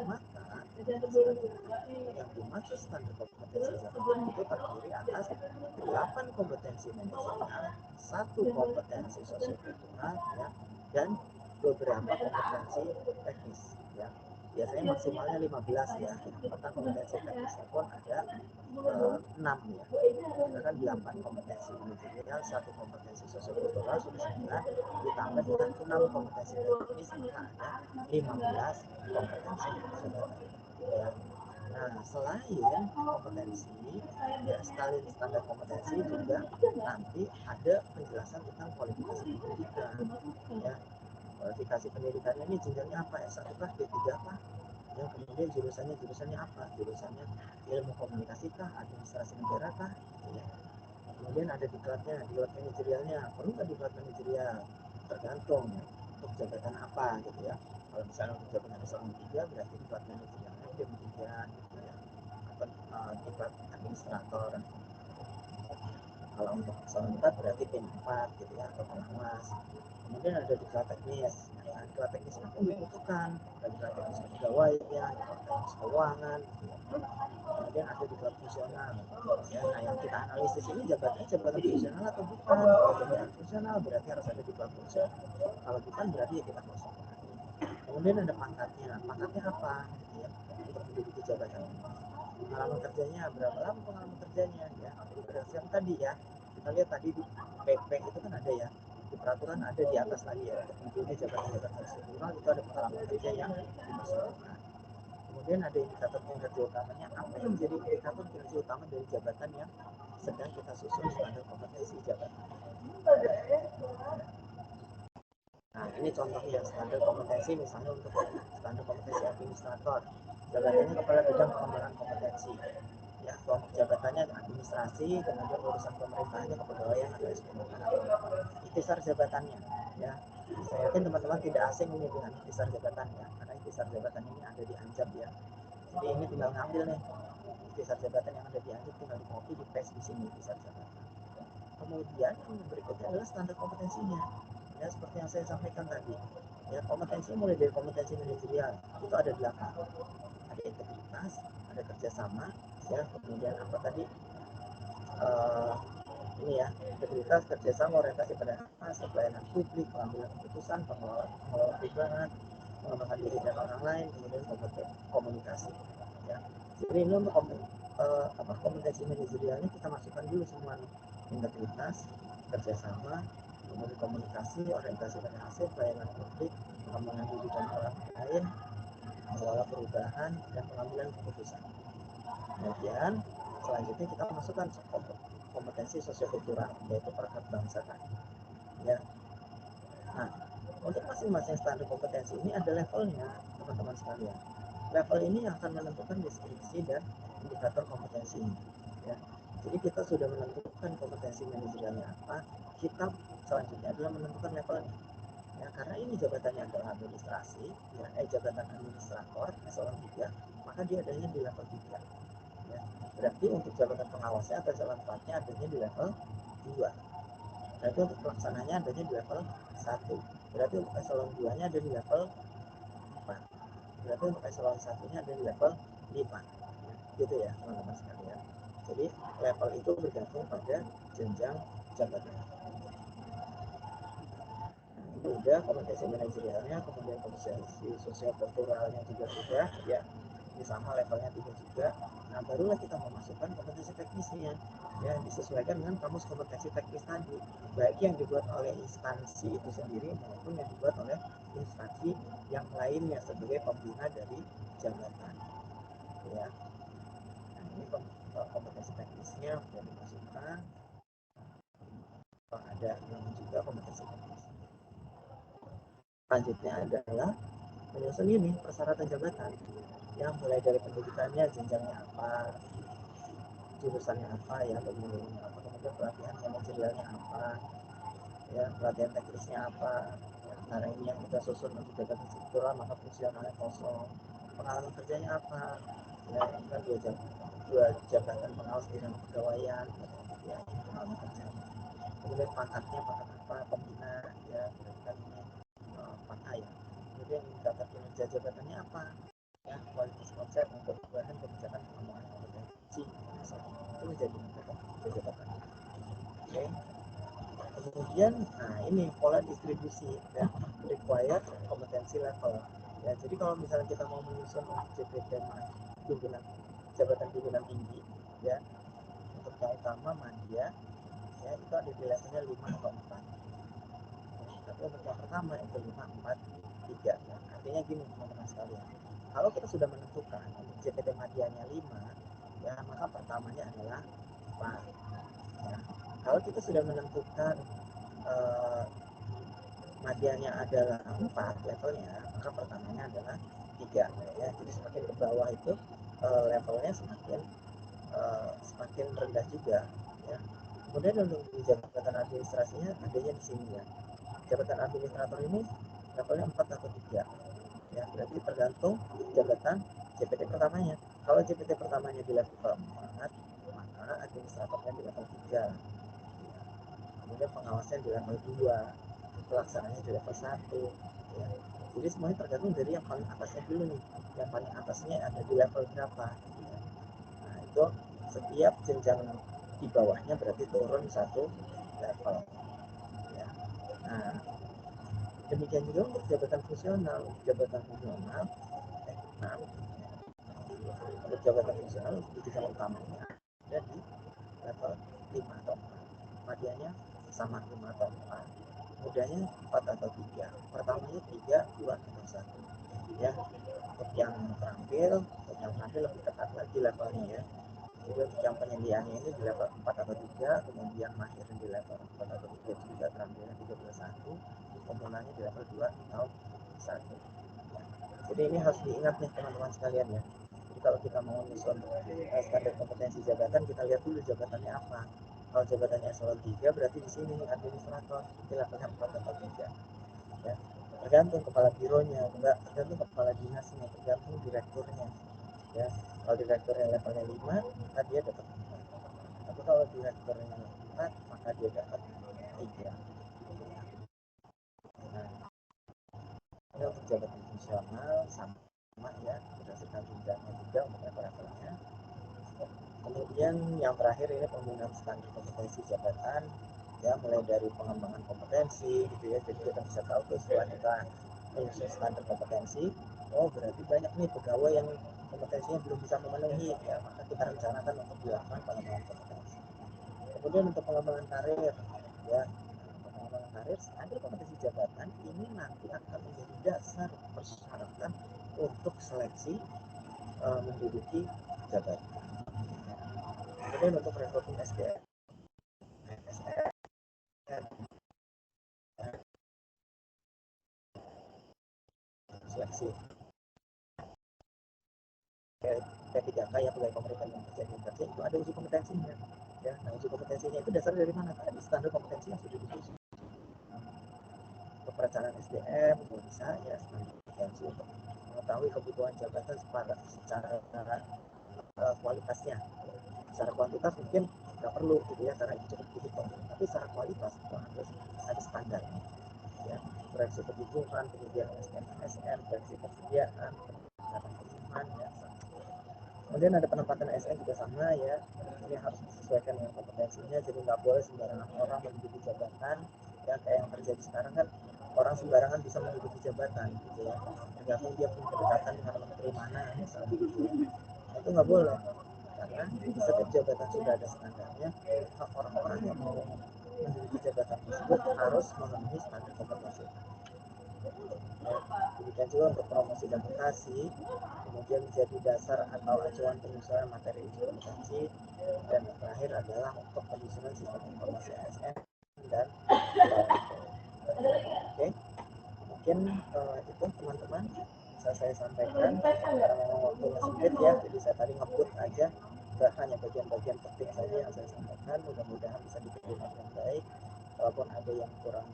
Maka yang dimaksud standar kompetensi jabatan itu terdiri atas 8 kompetensi manajerial, 1 kompetensi sosial kultural, ya, dan beberapa kompetensi teknis. Ya. Biasanya maksimalnya 15 ya. Bahkan kompetensi teknisnya pun ada 6 ya. Karena kan 8 kompetensi manajerial, 1 kompetensi sosiokultural sudah 9, ditambah dengan 6 kompetensi teknis maka ada 15 kompetensi jabatan. Ya. Nah, selain kompetensi, ya sekalian standar kompetensi juga nanti ada penjelasan tentang kualifikasi pendidikan. Ya, kualifikasi pendidikannya ini jenjangnya apa? S1 kah? D3 kah? Yang kemudian jurusannya apa? Jurusannya ilmu komunikasi kah? Administrasi negara kah? Ya. Kemudian ada diklatnya, diklat manajerialnya. Perlu nggak diklat manajerial? Tergantung untuk jabatan apa gitu ya. Kalau misalnya untuk jabatan eselon 3 berarti diklat manajerialnya D3 gitu ya. Atau diklat administrator. Kalau untuk eselon 4 berarti P4 gitu ya, atau pengawas. Kemudian ada diklat teknis. Nah, diklat teknis apa yang dibutuhkan? Ada diklat teknis kepegawaian, diklat teknis keuangan gitu ya. Kemudian ada diklat fungsional ya. Nah yang kita analisis ini jabatannya jabatan fungsional atau bukan. Kalau jabatan fungsional berarti harus ada diklat fungsional, kalau bukan berarti ya kita kosong. Kemudian ada pangkatnya apa ya, untuk menduduki jabatan ini. Pengalaman kerjanya berapa lama pengalaman kerjanya ya, berdasarkan tadi ya. Kita lihat tadi di PP itu kan ada ya, di peraturan ada di atas lagi ya, untuk menduduki jabatan struktural itu ada pengalaman kerja yang dipersoalkan. Kemudian ada indikator kinerja utamanya. Apa yang menjadi indikator kinerja utama dari jabatan yang sedang kita susun standar kompetensi jabatan? Nah, ini contohnya standar kompetensi misalnya untuk standar kompetensi administrator. Jabatannya kepala bidang pengembangan kompetensi. Ya, kelompok jabatannya administrasi, kemudian urusan pemerintahnya kepegawaian atau SPM. Ikhtisar jabatannya, ya. Saya yakin teman-teman tidak asing ini dengan ikhtisar jabatan ya, karena ikhtisar jabatan ini ada di Anjab ya. Jadi ini tinggal ngambil nih ikhtisar jabatan yang ada di Anjab, tinggal di copy, di paste di sini ikhtisar jabatan. Kemudian yang berikutnya adalah standar kompetensinya. Ya seperti yang saya sampaikan tadi. Ya kompetensi mulai dari kompetensi manajerial itu ada 8. Ada integritas, ada kerjasama, ya kemudian apa tadi? Ini ya, integritas, kerjasama, orientasi pada hasil pelayanan publik, pengambilan keputusan, pengelolaan perubahan, mengembangkan diri dan orang lain, kemudian komunikasi. ya. Jadi ini untuk kompetensi manajerialnya kita masukkan dulu semua nih, integritas, kerjasama, kemudian komunikasi, orientasi pada hasil, pelayanan publik, pengembangan diri dan orang lain, mengelola perubahan, dan pengambilan keputusan. Kemudian selanjutnya kita masukkan kompetensi sosiokultural, yaitu perkebangsaan. Ya. Nah, untuk masing-masing standar kompetensi ini ada levelnya, teman-teman sekalian. Level ini yang akan menentukan deskripsi dan indikator kompetensi ini. Ya. Jadi kita sudah menentukan kompetensi manajerialnya apa, kita selanjutnya adalah menentukan levelnya. Ya, karena ini jabatannya adalah administrasi, ya, jabatan administrator eselon 3, maka dia adanya di level 3. Ya. Berarti untuk jabatan pengawasnya atau eselon 4-nya adanya di level 2. Berarti untuk pelaksananya adanya di level 1. Berarti untuk eselon 2-nya ada di level 4. Berarti untuk eselon 1-nya ada di level 5. Gitu ya teman-teman sekalian. Jadi level itu bergantung pada jenjang jabatan. Itu udah kompetensi manajerialnya, kemudian kompetensi sosial-kulturalnya juga sudah, ya. Ini sama levelnya 3 juga. Nah, barulah kita memasukkan kompetensi teknisnya, ya, disesuaikan dengan kamus kompetensi teknis tadi, baik yang dibuat oleh instansi itu sendiri maupun yang dibuat oleh instansi yang lainnya sebagai pembina dari jabatan, ya. Nah, ini kompetensi teknisnya sudah dimasukkan. Ada yang juga kompetensi teknis. Selanjutnya adalah menyusun ini persyaratan jabatan, yang mulai dari pendidikannya, jenjangnya apa, jurusannya apa, ya, pemilihannya apa, kemudian pelatihan manajerialnya apa, ya, pelatihan teknisnya apa. Karena ini yang kita susun untuk jabatan struktural, maka fungsionalnya kosong. Pengalaman kerjanya apa, ya, ini kan dua jabatan pengawas bidang kepegawaian, ya, ini pengalaman kerjanya. Kemudian pangkatnya pangkat apa, pembina, ya, kan ini pangkat, ya. Kemudian indikator kinerja jabatannya apa, ya, kualitas konsep untuk perubahan kebijakan pengembangan kompetensi, itu menjadi indikator jabatan. Oke. Kemudian, nah ini pola distribusi, ya, required kompetensi level. Ya, jadi kalau misalnya kita mau menyusun JPT pimpinan jabatan pimpinan tinggi, ya, untuk yang utama media, ya, itu ada di levelnya 5 atau 4. Tapi untuk yang pertama itu 5, 4, 3. Ya. Artinya gini teman-teman sekalian, kalau kita sudah menentukan untuk JPT medianya 5, ya, maka pertamanya adalah 4. Ya. Kalau kita sudah menentukan medianya adalah 4 levelnya, maka pertamanya adalah 3. Ya. Jadi semakin ke bawah itu levelnya semakin rendah juga. Ya. Kemudian untuk di jabatan administrasinya adanya di sini, ya. Jabatan administrator ini levelnya 4 atau 3. Ya, berarti tergantung jabatan JPT pertamanya. Kalau JPT pertamanya di level 4, maka administratornya di level 3. Ya. Kemudian pengawasnya di level 2, pelaksananya di level 1. Ya. Jadi semuanya tergantung dari yang paling atasnya dulu nih. Yang paling atasnya ada di level berapa. Ya. Nah, itu setiap jenjang di bawahnya berarti turun 1 level. Ya. Nah, demikian juga untuk jabatan fungsional. Jabatan fungsional, untuk jabatan fungsional pendidikan utamanya ada di level 5 atau 4. Medianya sama 5 atau 4. Mudanya 4 atau 3. Pertamanya 3, 2, atau 1. Ya, untuk yang terampil lebih ketat lagi levelnya, ya. Jadi untuk yang penyediaannya ini di level 4 atau 3, kemudian mahir di level 4 atau 3, juga terampilnya 3+1, pemulanya di level 2 atau 1. Ya. Jadi ini harus diingat nih teman-teman sekalian, ya. Jadi kalau kita mau menyusun standar kompetensi jabatan, kita lihat dulu jabatannya apa. Kalau jabatannya eselon 3, berarti di sini administrator di levelnya 4 atau 3. Ya. Tergantung kepala bironya, tergantung kepala dinasnya, tergantung direkturnya. Ya, kalau direkturnya levelnya 5, maka dia dapat 4. Tapi kalau direkturnya 4, maka dia dapat 3. Nah, ini untuk jabatan fungsional sama, ya, berdasarkan jenjangnya juga untuk level-levelnya. Kemudian yang terakhir ini penggunaan standar kompetensi jabatan, ya, mulai dari pengembangan kompetensi, gitu ya. Jadi kita bisa tahu tuh setelah kita menyusun standar kompetensi, oh berarti banyak nih pegawai yang kompetensinya belum bisa memenuhi, ya maka kita rencanakan untuk dilakukan pengembangan kompetensi. Kemudian untuk pengembangan karir, ya pengembangan karir, standar kompetensi jabatan ini nanti akan menjadi dasar persyaratan untuk seleksi menduduki jabatan. Kemudian untuk rekrutmen SDM, seleksi P3K ya, pegawai pemerintah yang kerja itu ada uji kompetensinya, ya. Nah, uji kompetensinya itu dasar dari mana? Tadi standar kompetensi yang sudah disusun. Untuk perencanaan SDM bisa ya standar kompetensi untuk mengetahui kebutuhan jabatan secara kualitasnya. Secara kuantitas mungkin nggak perlu gitu ya, karena itu cukup dihitung, tapi secara kualitas itu harus ada standarnya, ya. Proyeksi kebutuhan, kemudian SDM, proyeksi persediaan, penyerahan, ya. Kemudian ada penempatan ASN juga sama, ya. Ini harus disesuaikan dengan kompetensinya, jadi nggak boleh sembarangan orang menduduki jabatan, ya. Kayak yang terjadi sekarang kan, orang sembarangan bisa menduduki jabatan gitu ya, tergantung dia punya kedekatan dengan menteri mana misalnya gitu ya. Itu nggak boleh, karena di setiap jabatan sudah ada standarnya. Orang-orang yang mau menduduki jabatan tersebut harus memenuhi standar kompetensi. Demikian juga untuk promosi dan mutasi, kemudian menjadi dasar atau acuan penyusunan materi uji kompetensi, dan terakhir adalah untuk penyusunan sistem informasi ASN dan oke, mungkin itu teman-teman bisa saya sampaikan, karena memang waktunya sempit ya, jadi saya tadi ngebut aja, hanya bagian-bagian penting saja yang saya sampaikan. Mudah-mudahan bisa diterima dengan baik. Walaupun ada yang kurang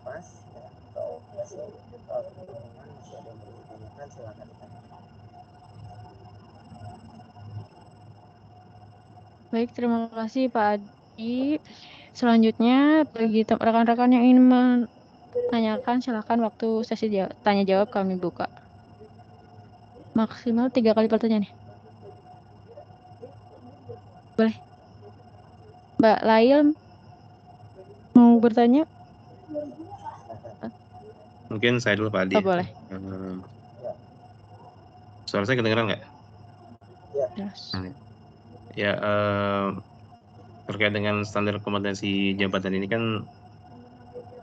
pas, ya, atau masih kebingungan, masih ada yang perlu ditanyakan, silakan ditanyakan. Baik, terima kasih Pak Adi. Selanjutnya bagi rekan-rekan yang ingin menanyakan, silakan waktu sesi tanya jawab kami buka. Maksimal 3 kali pertanyaan. Boleh. Mbak Lail mau bertanya? Mungkin saya dulu Pak Adi. Oh, boleh. Suara saya kedengeran nggak? Yes. Ya, terkait dengan standar kompetensi jabatan ini kan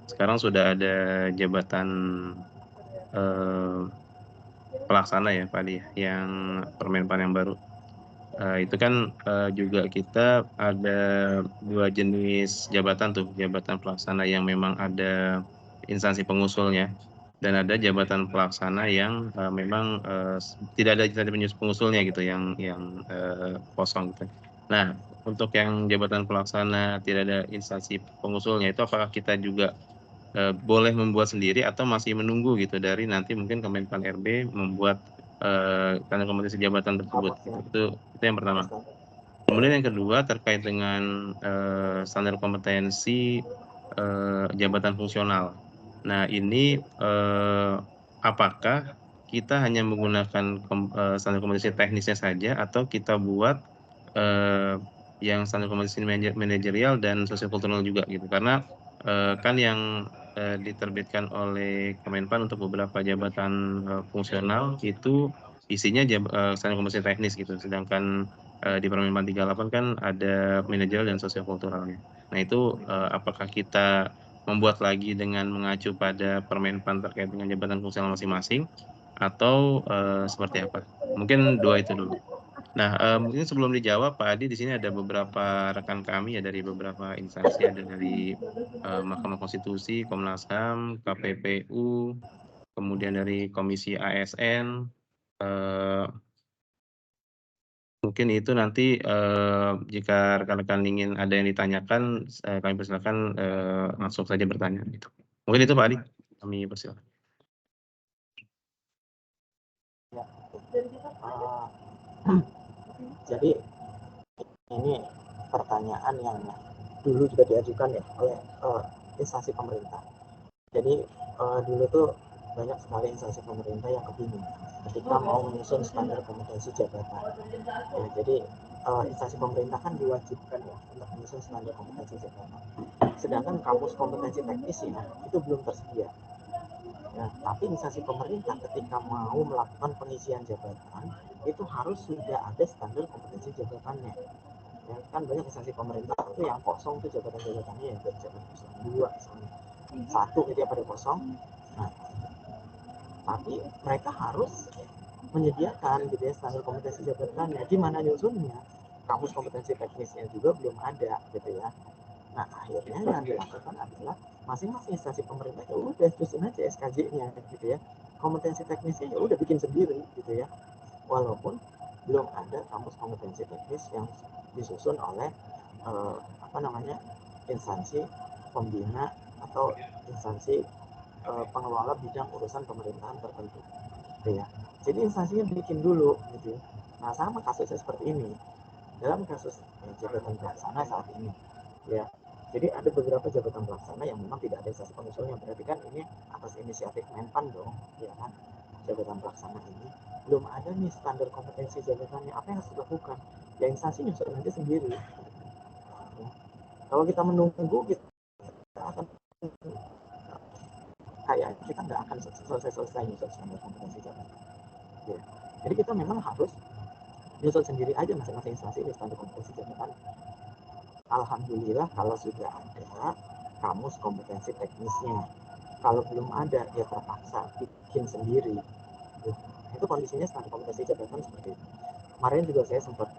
sekarang sudah ada jabatan pelaksana ya Pak Adi, yang Permenpan yang baru. Itu kan juga kita ada 2 jenis jabatan tuh, jabatan pelaksana yang memang ada instansi pengusulnya, dan ada jabatan pelaksana yang memang tidak ada instansi pengusulnya gitu, yang kosong gitu. Nah, untuk yang jabatan pelaksana tidak ada instansi pengusulnya itu, apakah kita juga boleh membuat sendiri atau masih menunggu gitu dari nanti mungkin Kemenpan RB membuat standar kompetensi jabatan tersebut gitu. Itu yang pertama. Kemudian yang kedua terkait dengan standar kompetensi jabatan fungsional. Nah, ini apakah kita hanya menggunakan standar kompetensi teknisnya saja, atau kita buat yang standar kompetensi manajerial dan sosiokultural juga gitu. Karena kan yang diterbitkan oleh Kemenpan untuk beberapa jabatan fungsional itu isinya standar kompetensi teknis gitu, sedangkan di Permenpan 38 kan ada manajerial dan sosiokulturalnya. Nah, itu apakah kita membuat lagi dengan mengacu pada Permenpan terkait dengan jabatan fungsional masing-masing, atau seperti apa? Mungkin 2 itu dulu. Nah, mungkin sebelum dijawab Pak Adi, di sini ada beberapa rekan kami ya dari beberapa instansi, ada dari Mahkamah Konstitusi, Komnas HAM, KPPU, kemudian dari Komisi ASN. Mungkin itu nanti jika rekan-rekan ingin ada yang ditanyakan, kami persilakan langsung saja bertanya gitu. Mungkin itu Pak Adi, kami persilakan. Ya. Jadi ini pertanyaan yang dulu juga diajukan ya oleh instansi pemerintah. Jadi dulu tuh banyak sekali instansi pemerintah yang kebingungan ketika mau menyusun standar kompetensi jabatan. Ya, jadi instansi pemerintah kan diwajibkan ya untuk menyusun standar kompetensi jabatan. Sedangkan kamus kompetensi teknis ya itu belum tersedia. Nah, tapi instansi pemerintah ketika mau melakukan pengisian jabatan itu harus sudah ada standar kompetensi jabatannya. Ya, kan banyak instansi pemerintah itu yang kosong tuh jabatan-jabatannya yang jabatan dua misalnya satu itu yang pada kosong. Nah, tapi mereka harus menyediakan gitu ya standar kompetensi jabatannya. Gimana nyusunnya? Kamus kompetensi teknisnya juga belum ada gitu ya. Nah, akhirnya yang dilakukan adalah masing-masing instansi pemerintah ya udah susun aja SKJ-nya gitu ya. Kompetensi teknisnya ya udah bikin sendiri gitu ya. Walaupun belum ada kamus kompetensi teknis yang disusun oleh instansi pembina atau instansi pengelola bidang urusan pemerintahan tertentu gitu ya. Jadi instansinya bikin dulu gitu. Nah, sama kasusnya seperti ini. Dalam kasus jabatan pelaksana saat ini ya. Jadi ada beberapa jabatan pelaksana yang memang tidak ada instansi pengusulnya. Berarti kan ini atas inisiatif Menpan dong, ya kan? Jabatan pelaksana ini belum ada nih standar kompetensi jabatannya. Apa yang harus dilakukan? Ya instansi nyusun nanti sendiri. Ya. Kalau kita menunggu, kita akan kayak kita nggak akan selesai nyusun standar kompetensi jabatan. Ya. Jadi kita memang harus nyusun sendiri aja masing-masing instansi ini standar kompetensi jabatan. Alhamdulillah kalau sudah ada kamus kompetensi teknisnya. Kalau belum ada, ya terpaksa bikin sendiri. Itu kondisinya standar kompetensi jabatan seperti itu. Kemarin juga saya sempat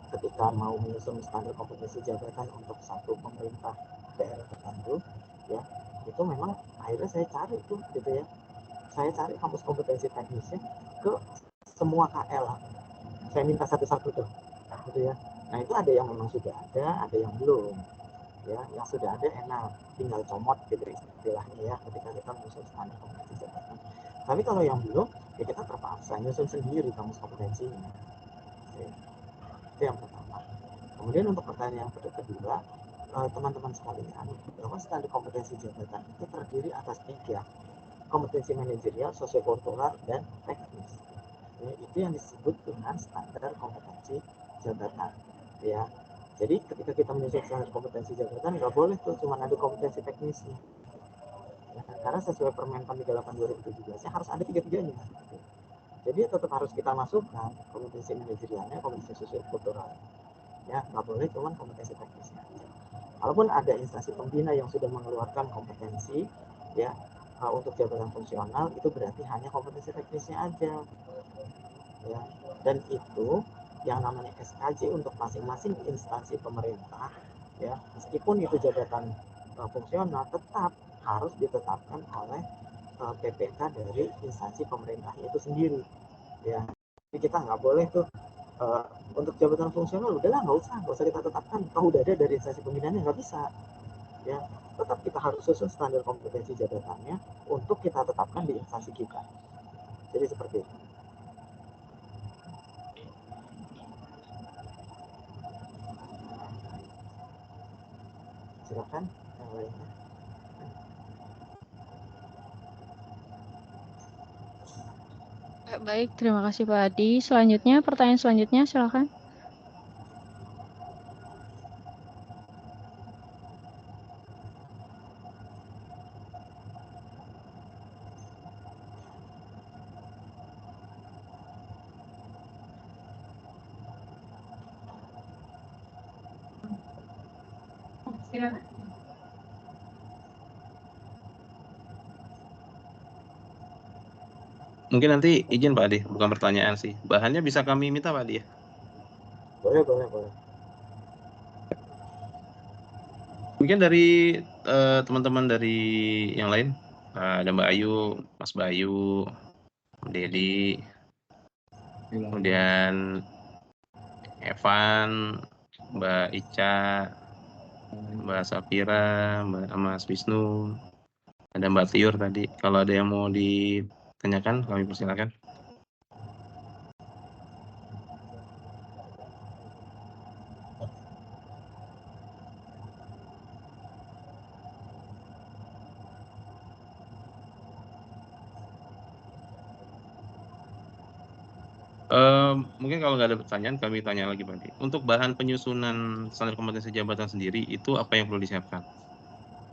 ketika mau menyusun standar kompetensi jabatan untuk satu pemerintah daerah tertentu, ya itu memang akhirnya saya cari tuh gitu ya. Saya cari kamus kompetensi teknisnya ke semua KL. Saya minta satu-satu tuh gitu ya. Nah itu ada yang memang sudah ada yang belum ya. Yang sudah ada enak tinggal comot gitu istilahnya ya ketika kita menyusun standar kompetensi jabatan. Tapi kalau yang belum ya kita terpaksa nyusun sendiri kamus kompetensinya. Itu yang pertama. Kemudian untuk pertanyaan yang kedua, teman-teman sekalian, bahwa standar kompetensi jabatan itu terdiri atas 3, kompetensi manajerial, sosiokultural, dan teknis. Ya, itu yang disebut dengan standar kompetensi jabatan. Ya, jadi ketika kita menyusun standar kompetensi jabatan, nggak boleh tuh cuma ada kompetensi teknisnya. Ya, karena sesuai Permenpan 38 2017 harus ada 3-tiganya. Jadi tetap harus kita masukkan kompetensi manajerialnya, kompetensi sosiokultural. Ya, nggak boleh cuma kompetensi teknisnya. Walaupun ada instansi pembina yang sudah mengeluarkan kompetensi, ya untuk jabatan fungsional itu berarti hanya kompetensi teknisnya aja. Ya, dan itu yang namanya SKJ untuk masing-masing instansi pemerintah ya meskipun itu jabatan fungsional tetap harus ditetapkan oleh PPK dari instansi pemerintahnya itu sendiri ya. Jadi kita nggak boleh tuh untuk jabatan fungsional udahlah nggak usah kita tetapkan, kalau udah ada dari instansi pembinaannya nggak bisa ya. Tetap kita harus susun standar kompetensi jabatannya untuk kita tetapkan di instansi kita. Jadi seperti itu. Silakan yang lainnya. Baik, terima kasih Pak Adi. Selanjutnya, pertanyaan selanjutnya silakan. Mungkin nanti izin Pak Adi, bukan pertanyaan sih. Bahannya bisa kami minta Pak Adi ya? Boleh. Mungkin dari teman-teman dari yang lain, ada Mbak Ayu, Mas Bayu, Dedi, kemudian Evan, Mbak Ica, Mbak Safira, Mbak Mas Wisnu, ada Mbak Tiur tadi. Kalau ada yang mau ditanyakan, kami persilakan. Mungkin kalau nggak ada pertanyaan, kami tanya lagi Pak. Untuk bahan penyusunan standar kompetensi jabatan sendiri, itu apa yang perlu disiapkan?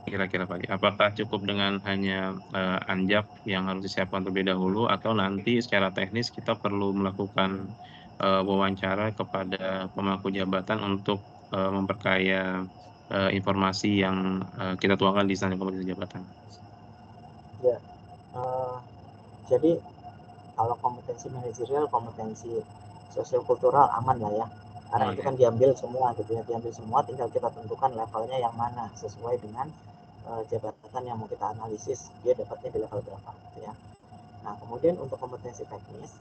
kira-kira Pak Adi? Apakah cukup dengan hanya anjak yang harus disiapkan terlebih dahulu, atau nanti secara teknis kita perlu melakukan wawancara kepada pemangku jabatan untuk memperkaya informasi yang kita tuangkan di standar kompetensi jabatan? Ya, jadi kalau kompetensi manajerial, kompetensi sosiokultural aman lah ya, karena itu kan diambil semua gitu ya, tinggal kita tentukan levelnya yang mana sesuai dengan jabatan yang mau kita analisis, dia dapatnya di level berapa gitu ya. Nah, kemudian untuk kompetensi teknis,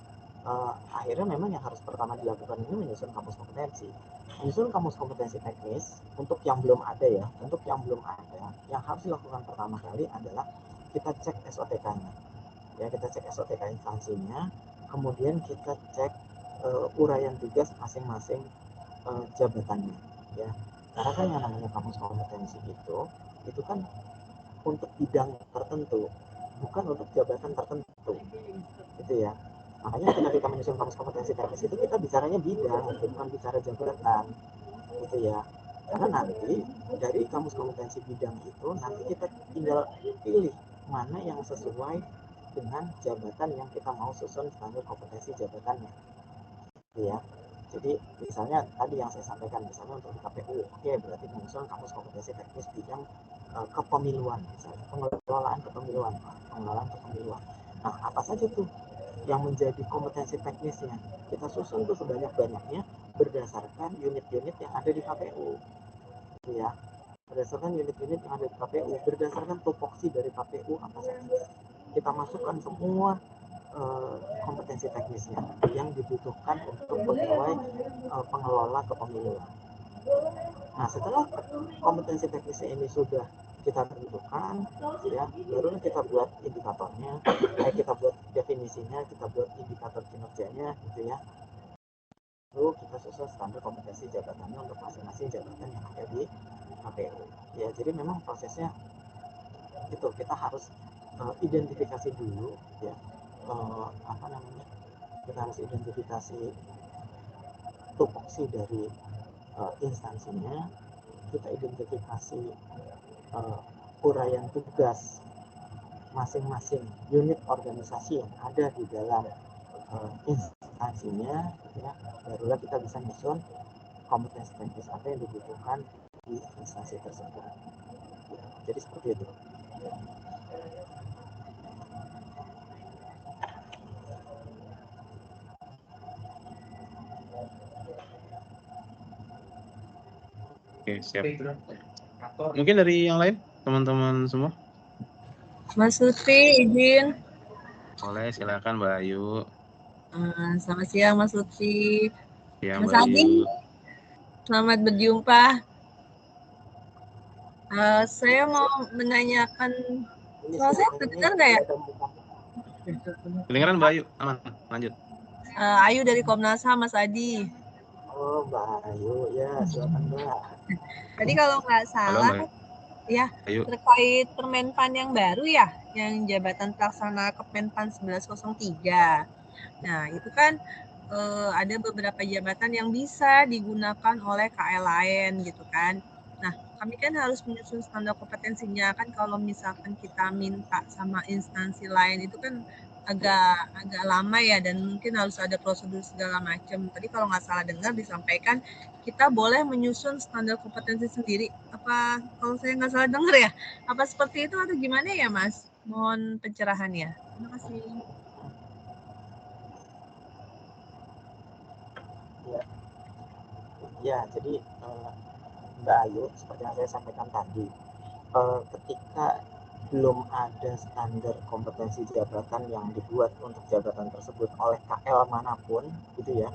akhirnya memang yang harus pertama dilakukan ini menyusun kamus kompetensi. Menyusun kamus kompetensi teknis untuk yang belum ada ya, yang harus dilakukan pertama kali adalah kita cek SOTK-nya. Ya, kita cek SOTK instansinya, kemudian kita cek uraian tugas masing-masing jabatannya ya. Karena kan yang namanya kamus kompetensi itu kan untuk bidang tertentu, bukan untuk jabatan tertentu gitu ya. Makanya ketika kita menyusun kamus kompetensi teknis itu kita bicaranya bidang, bukan bicara jabatan gitu ya. Karena nanti dari kamus kompetensi bidang itu nanti kita tinggal pilih mana yang sesuai dengan jabatan yang kita mau susun standar kompetensi jabatannya gitu ya. Jadi misalnya tadi yang saya sampaikan, misalnya untuk di KPU, oke, berarti menyusun kamus kompetensi teknis bidang kepemiluan, misalnya pengelolaan kepemiluan. Nah, apa saja tuh yang menjadi kompetensi teknisnya? Kita susun tuh sebanyak-banyaknya berdasarkan unit-unit yang ada di KPU, gitu ya. Berdasarkan unit-unit yang ada di KPU, berdasarkan tupoksi dari KPU apa saja. Kita masukkan semua kompetensi teknisnya yang dibutuhkan untuk pegawai pengelola kepemiluan. Nah, setelah kompetensi teknisnya ini sudah kita tentukan, ya, baru kita buat indikatornya, kita buat definisinya, kita buat indikator kinerjanya, gitu ya. Lalu kita susun standar kompetensi jabatannya untuk masing-masing jabatan yang ada di KPU. Ya, jadi memang prosesnya itu kita harus identifikasi dulu, ya. Kita harus identifikasi tupoksi dari instansinya, kita identifikasi uraian tugas masing-masing unit organisasi yang ada di dalam instansinya, ya, barulah kita bisa menyusun kompetensi teknis apa yang dibutuhkan di instansi tersebut. Ya, jadi seperti itu. Oke, siap. Mungkin dari yang lain, teman-teman semua? Mas Lutfi, izin. Boleh, silakan Mbak Ayu. Selamat siang Mas Lutfi. Siang Mas Mbak Adi, Ayu. selamat berjumpa. Saya mau menanyakan, soal saya terdengar nggak ya? Kedengeran Mbak Ayu, aman, lanjut. Ayu dari Komnas HAM, Mas Adi. Oh, Mbak Ayu, ya silakan Mbak. Tadi kalau nggak salah, Halo, ya, Ayu. terkait Permenpan yang baru ya, yang jabatan pelaksana Kemenpan 1103. Nah, itu kan ada beberapa jabatan yang bisa digunakan oleh KL lain gitu kan. Nah, kami kan harus menyusun standar kompetensinya kan, kalau misalkan kita minta sama instansi lain itu kan agak lama ya, dan mungkin harus ada prosedur segala macam. Tadi kalau nggak salah dengar disampaikan kita boleh menyusun standar kompetensi sendiri. Apa kalau saya nggak salah dengar ya? Apa seperti itu atau gimana ya, Mas? Mohon pencerahannya. Terima kasih. Ya, jadi Mbak Ayu, seperti yang saya sampaikan tadi, ketika belum ada standar kompetensi jabatan yang dibuat untuk jabatan tersebut oleh KL manapun, gitu ya,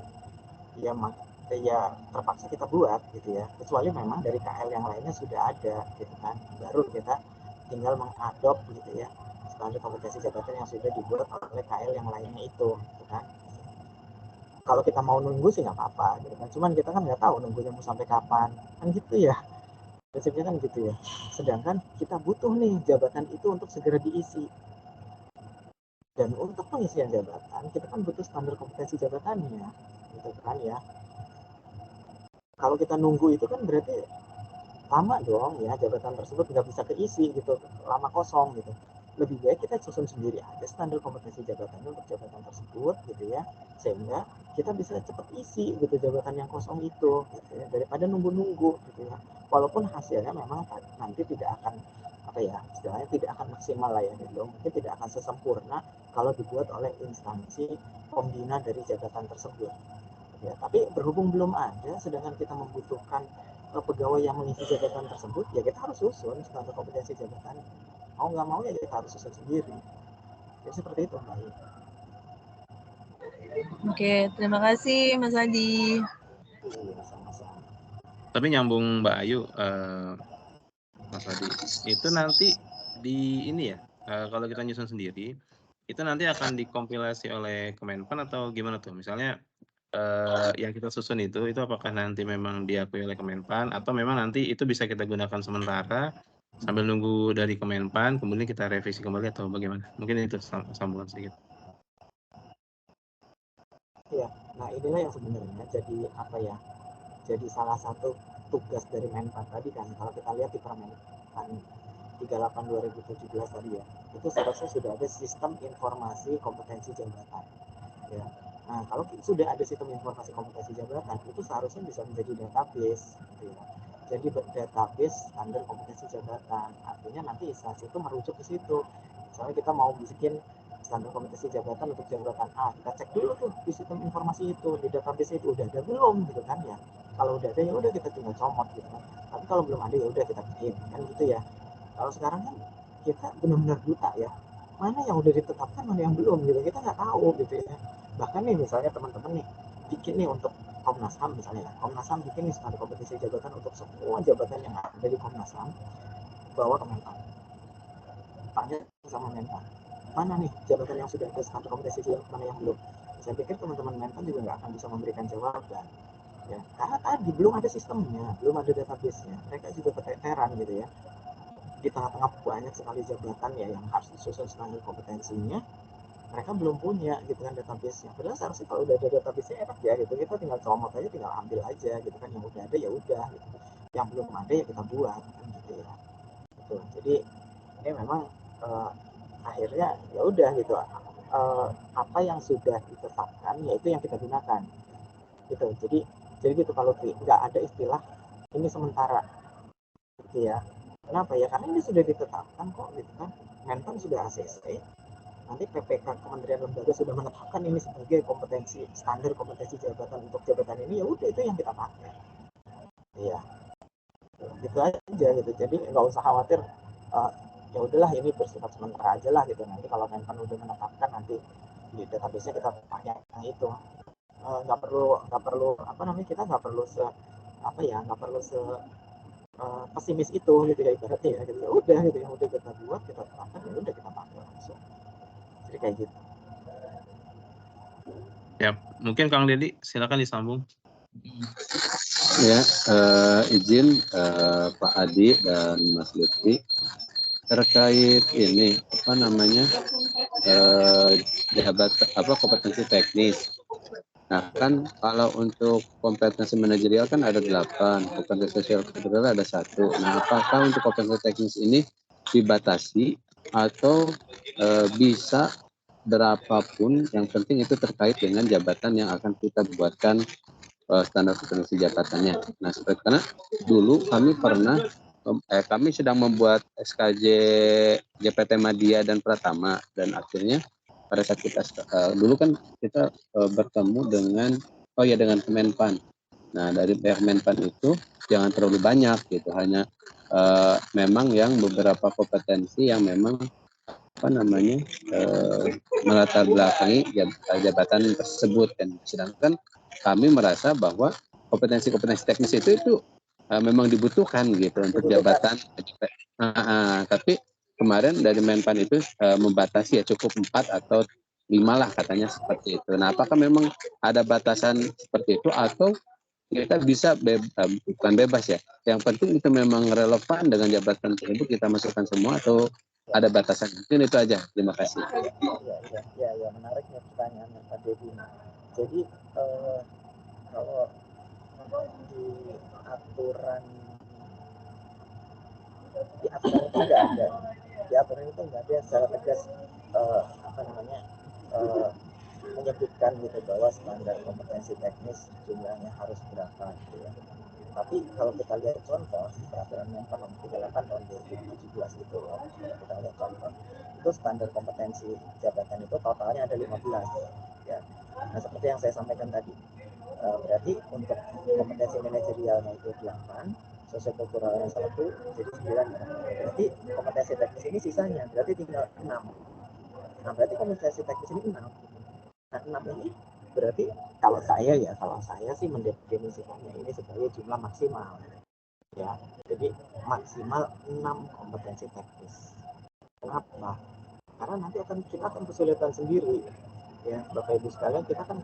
ya terpaksa kita buat, gitu ya. Kecuali memang dari KL yang lainnya sudah ada, gitu kan, baru kita tinggal mengadop, gitu ya, standar kompetensi jabatan yang sudah dibuat oleh KL yang lainnya itu, gitu kan. Kalau kita mau nunggu sih nggak apa-apa, gitu kan. Cuman kita kan nggak tahu nunggunya mau sampai kapan, kan gitu ya. Prinsipnya kan gitu ya. Sedangkan kita butuh nih jabatan itu untuk segera diisi. Dan untuk pengisian jabatan, kita kan butuh standar kompetensi jabatannya, gitu kan ya. Kalau kita nunggu itu kan berarti lama dong ya, jabatan tersebut nggak bisa keisi gitu, lama kosong gitu. Lebih baik kita susun sendiri aja standar kompetensi jabatannya untuk jabatan tersebut gitu ya, sehingga kita bisa cepat isi gitu jabatan yang kosong itu gitu ya, daripada nunggu-nunggu gitu ya. Walaupun hasilnya memang nanti tidak akan apa ya, istilahnya tidak akan maksimal lah ya gitu, mungkin tidak akan sesempurna kalau dibuat oleh instansi pembina dari jabatan tersebut ya. Tapi berhubung belum ada, sedangkan kita membutuhkan pegawai yang mengisi jabatan tersebut, ya kita harus susun standar kompetensi jabatan. Mau nggak mau ya kita harus susun sendiri. Jadi seperti itu Mbak. Oke, terima kasih Mas Adi. Iya, sama-sama. Tapi nyambung Mbak Ayu, Mas Adi, itu nanti di ini ya, kalau kita nyusun sendiri, itu nanti akan dikompilasi oleh Kemenpan atau gimana tuh? Misalnya yang kita susun itu apakah nanti memang diakui oleh Kemenpan atau memang nanti itu bisa kita gunakan sementara sambil nunggu dari Kemenpan, kemudian kita revisi kembali atau bagaimana? Mungkin itu sambungan sedikit. Iya, nah inilah yang sebenarnya jadi apa ya? Jadi salah satu tugas dari Menpan tadi kan, kalau kita lihat di Permenpan 38/2017 tadi ya, itu seharusnya sudah ada sistem informasi kompetensi jabatan. Ya. Nah, kalau sudah ada sistem informasi kompetensi jabatan, itu seharusnya bisa menjadi database. Gitu ya. Jadi database standar kompetensi jabatan. Artinya nanti instansi itu merujuk ke situ. Misalnya kita mau bikin standar kompetensi jabatan untuk jabatan A, kita cek dulu tuh di sistem informasi itu, di database itu udah ada belum gitu kan ya. Kalau udah ada ya udah kita tinggal comot gitu kan. Tapi kalau belum ada ya udah kita bikin kan gitu ya. Kalau sekarang kan kita benar-benar buta ya, mana yang udah ditetapkan mana yang belum gitu, kita nggak tahu gitu ya. Bahkan nih misalnya teman-teman nih bikin nih untuk Komnas HAM misalnya, Komnas HAM bikin nih standar kompetensi jabatan untuk semua jabatan yang ada di Komnas HAM, bawa ke Menpan, tanya sama Menpan, mana nih jabatan yang sudah ada standar kompetensi jabatan, mana yang belum. Saya pikir teman-teman Menpan juga nggak akan bisa memberikan jawaban ya, karena tadi belum ada sistemnya, belum ada database-nya, mereka juga keteteran gitu ya, di tengah-tengah banyak sekali jabatan ya yang harus disusun standar kompetensinya, mereka belum punya gitu kan database-nya. Padahal seharusnya kalau udah ada database-nya enak ya gitu, kita tinggal comot aja, tinggal ambil aja gitu kan, yang udah ada ya udah gitu. Yang belum ada ya kita buat kan gitu ya. Gitu. Jadi ini memang akhirnya ya udah gitu, apa yang sudah ditetapkan yaitu yang kita gunakan gitu. Jadi gitu, kalau nggak ada istilah ini sementara gitu ya. Kenapa ya? Karena ini sudah ditetapkan kok gitu kan. Menpan sudah ACC, nanti PPK Kementerian Lembaga sudah menetapkan ini sebagai kompetensi, standar kompetensi jabatan untuk jabatan ini, ya udah itu yang kita pakai. Iya, gitu aja gitu. Jadi nggak usah khawatir. Ya udahlah ini bersifat sementara aja lah gitu. Nanti kalau Menpan udah menetapkan, nanti di database-nya kita pakai yang itu. Nggak perlu apa namanya, kita nggak perlu nggak perlu pesimis itu gitu ya ibaratnya ya gitu. Ya udah gitu, yang udah kita buat kita terapkan, ya udah kita pakai langsung. Jadi kayak gitu. Ya, mungkin Kang Dedi silakan disambung. Ya, izin Pak Adi dan Mas Lutfi terkait ini apa namanya kompetensi teknis. Nah kan kalau untuk kompetensi manajerial kan ada 8, kompetensi sosial kultural ada 1. Nah apakah untuk kompetensi teknis ini dibatasi atau bisa berapapun, yang penting itu terkait dengan jabatan yang akan kita buatkan standar kompetensi jabatannya. Nah seperti karena dulu kami pernah kami sedang membuat SKJ JPT Madya dan Pratama, dan akhirnya pada saat kita dulu kan kita bertemu dengan Kemenpan. Nah dari pihak Kemenpan itu jangan terlalu banyak gitu, hanya memang yang beberapa kompetensi yang memang melatar belakangi jabatan tersebut, dan sedangkan kami merasa bahwa kompetensi teknis itu memang dibutuhkan gitu untuk jabatan. Tapi kemarin dari Menpan itu membatasi ya cukup 4 atau 5 lah katanya seperti itu. Nah apakah memang ada batasan seperti itu atau kita bisa bukan bebas ya, yang penting itu memang relevan dengan jabatan tersebut kita masukkan semua, atau ada batasan? Mungkin itu aja. Terima kasih. Ya, menarik nih pertanyaan Pak Dedi. Jadi kalau di aturan aturan itu nggak ada, di aturan itu nggak ada secara tegas menyebutkan gitu bahwa standar kompetensi teknis jumlahnya harus berapa gitu ya. Tapi kalau kita lihat contoh di peraturan Menpan nomor 38 tahun 2017 itu, kita lihat contoh itu standar kompetensi jabatan itu totalnya ada 15 ya. Nah seperti yang saya sampaikan tadi, berarti untuk kompetensi manajerialnya itu 8, sosiokulturalnya 1, jadi 9 ya. Berarti kompetensi teknis ini sisanya berarti tinggal 6. Nah berarti kompetensi teknis ini 6. Nah 6 ini berarti kalau saya sih mendefinisikannya ini sebagai jumlah maksimal ya. Jadi maksimal 6 kompetensi teknis. Kenapa? Karena nanti kita akan kesulitan sendiri ya Bapak Ibu sekalian, kita akan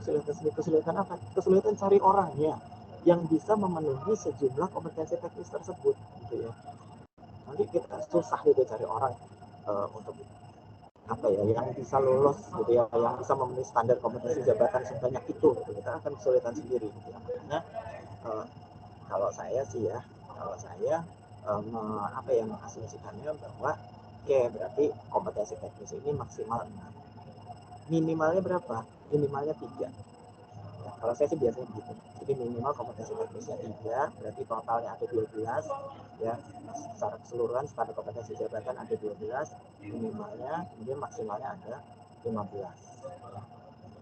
kesulitan apa? Kesulitan cari orang ya yang bisa memenuhi sejumlah kompetensi teknis tersebut gitu ya. Nanti kita susah gitu cari orang untuk apa ya yang bisa lolos gitu ya, yang bisa memenuhi standar kompetensi jabatan sebanyak itu gitu. Kita akan kesulitan sendiri gitu ya. Makanya kalau saya mengasumsikannya bahwa berarti kompetensi teknis ini maksimal 6. Minimalnya berapa? Minimalnya 3 ya, kalau saya sih biasanya begitu. Jadi minimal kompetensi teknisnya 3, berarti totalnya ada 12 ya. Secara keseluruhan standar kompetensi jabatan ada 12 minimalnya, kemudian maksimalnya ada 15 ya.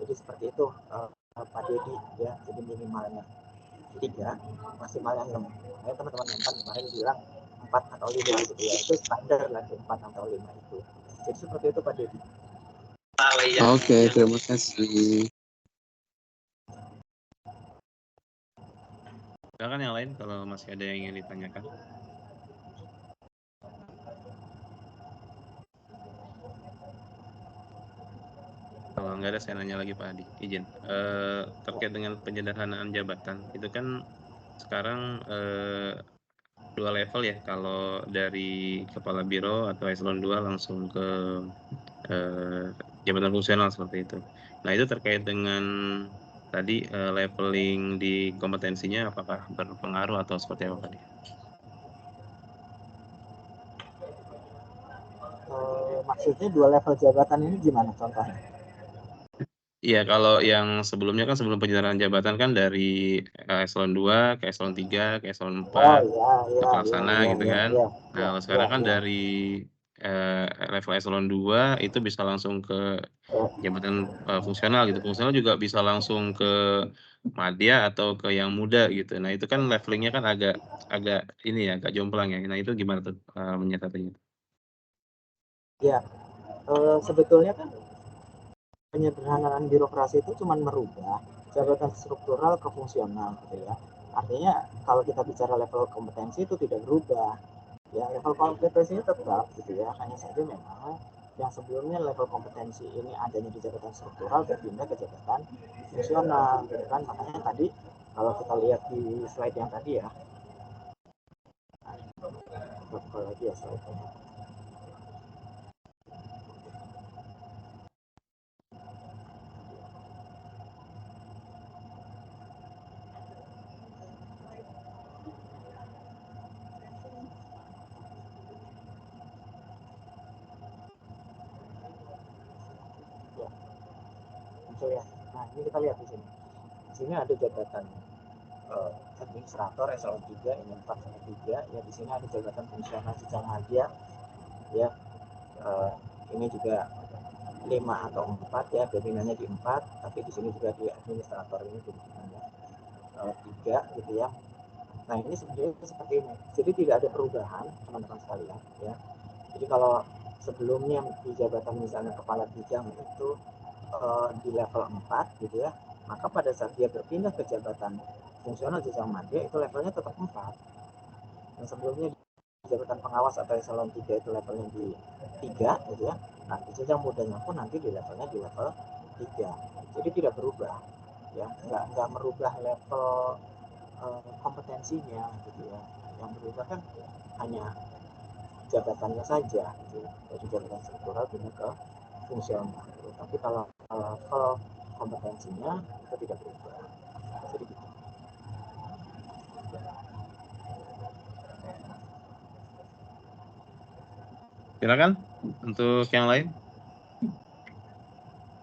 Jadi seperti itu Pak Dedi ya. Jadi minimalnya 3, maksimalnya 6. Nah, teman-teman Menpan kemarin bilang 4 atau 5 gitu ya. Itu standar lah 4 atau 5 itu. Jadi seperti itu Pak Dedi. Oke, terima kasih. Silakan yang lain kalau masih ada yang ingin ditanyakan. Kalau nggak ada, saya nanya lagi Pak Adi, izin. Terkait dengan penyederhanaan jabatan, itu kan sekarang 2 level ya, kalau dari Kepala Biro atau Eselon 2 langsung ke jabatan fungsional seperti itu. Nah itu terkait dengan tadi leveling di kompetensinya, apakah berpengaruh atau seperti apa tadi? Maksudnya 2 level jabatan ini gimana contohnya? Iya, kalau yang sebelumnya kan sebelum penyederhanaan jabatan kan dari Eselon 2 ke Eselon 3 ke Eselon 4 ke pelaksana gitu kan. Nah, kalau sekarang kan dari level Eselon 2 itu bisa langsung ke jabatan fungsional gitu. Fungsional juga bisa langsung ke madya atau ke yang muda gitu. Nah, itu kan levelingnya kan agak ini ya, agak jomplang ya. Nah, itu gimana tuh menyikapinya? Ya, sebetulnya kan penyederhanaan birokrasi itu cuma merubah jabatan struktural ke fungsional gitu ya. Artinya kalau kita bicara level kompetensi itu tidak berubah. Ya, level kompetensinya tetap gitu ya. Hanya saja memang yang sebelumnya level kompetensi ini adanya di jabatan struktural berpindah ke jabatan fungsional gitu kan. Makanya tadi kalau kita lihat di slide yang tadi ya. Buka lagi ya slide-nya. Muncul ya. Nah, ini kita lihat di sini. Di sini ada jabatan administrator eselon 3 ini 4 sama 3 ya. Di sini ada jabatan fungsional jenjang madya ya. Ini juga 5 atau 4 ya, pimpinannya di 4, tapi di sini juga di administrator ini pimpinannya 3 gitu ya. Nah ini sebenarnya seperti ini, jadi tidak ada perubahan teman-teman sekalian ya. Jadi kalau sebelumnya di jabatan misalnya kepala bidang itu di level 4 gitu ya, maka pada saat dia berpindah ke jabatan fungsional jenjang madya itu levelnya tetap 4. Yang sebelumnya di jabatan pengawas atau eselon 3 itu levelnya di 3 gitu ya. Nah di jenjang mudanya pun nanti di levelnya di level 3. Jadi tidak berubah ya, nggak merubah level kompetensinya gitu ya. Yang berubah kan hanya jabatannya saja gitu ya. Dari jabatan struktural pindah ke fungsional gitu. Tapi kalau level kompetensinya itu tidak berubah. Jadi gitu. Silakan untuk yang lain.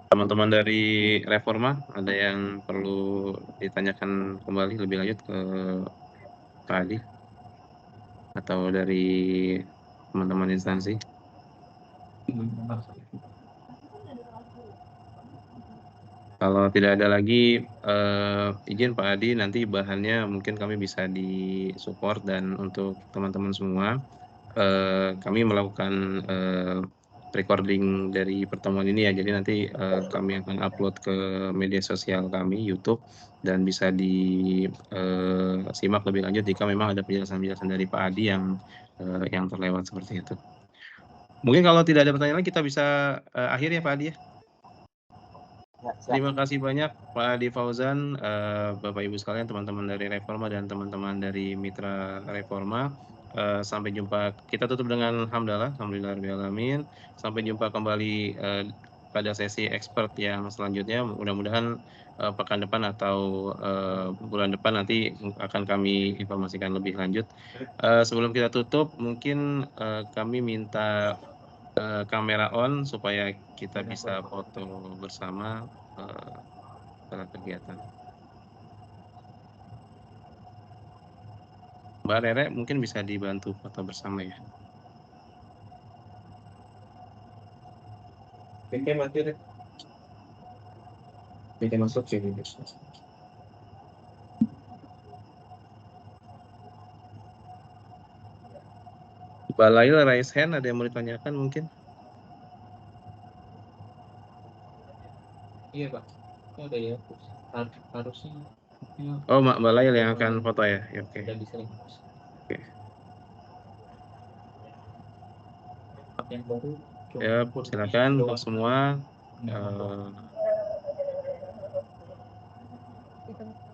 Teman-teman dari Reforma, ada yang perlu ditanyakan kembali lebih lanjut ke Pak Adi atau dari teman-teman instansi? Kalau tidak ada lagi, izin Pak Adi, nanti bahannya mungkin kami bisa di-support, dan untuk teman-teman semua, kami melakukan recording dari pertemuan ini ya. Jadi nanti kami akan upload ke media sosial kami, YouTube, dan bisa disimak lebih lanjut jika memang ada penjelasan-penjelasan dari Pak Adi yang terlewat seperti itu. Mungkin kalau tidak ada pertanyaan lagi, kita bisa akhir ya Pak Adi ya. Terima kasih banyak Pak Adi Fauzan, Bapak Ibu sekalian, teman-teman dari Reforma dan teman-teman dari Mitra Reforma. Sampai jumpa. Kita tutup dengan hamdalah, alhamdulillahirobbilalamin. Sampai jumpa kembali pada sesi expert yang selanjutnya. Mudah-mudahan pekan depan atau bulan depan nanti akan kami informasikan lebih lanjut. Sebelum kita tutup, mungkin kami minta kamera on supaya kita bisa foto bersama setelah kegiatan. Mbak Rere mungkin bisa dibantu foto bersama ya. Oke, mati deh. Oke, masuk sini. Mbak Lail raise hand, ada yang mau ditanyakan mungkin? Iya Pak, ada ya, harusnya. Oh, Mbak Lail yang akan foto ya? Ya, oke. Oke. Ya, silakan untuk semua.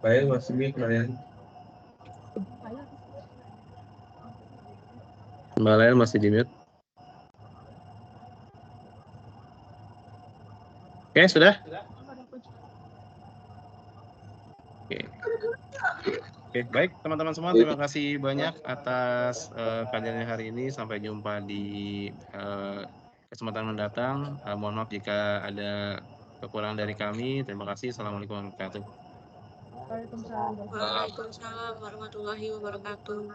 Baik, masih kalian. Mbak Lail masih di mute. Oke, sudah? Oke. Oke, baik teman-teman semua, terima kasih banyak atas kehadirannya hari ini. Sampai jumpa di kesempatan mendatang. Mohon maaf jika ada kekurangan dari kami. Terima kasih. Assalamualaikum warahmatullahi wabarakatuh. Waalaikumsalam warahmatullahi wabarakatuh.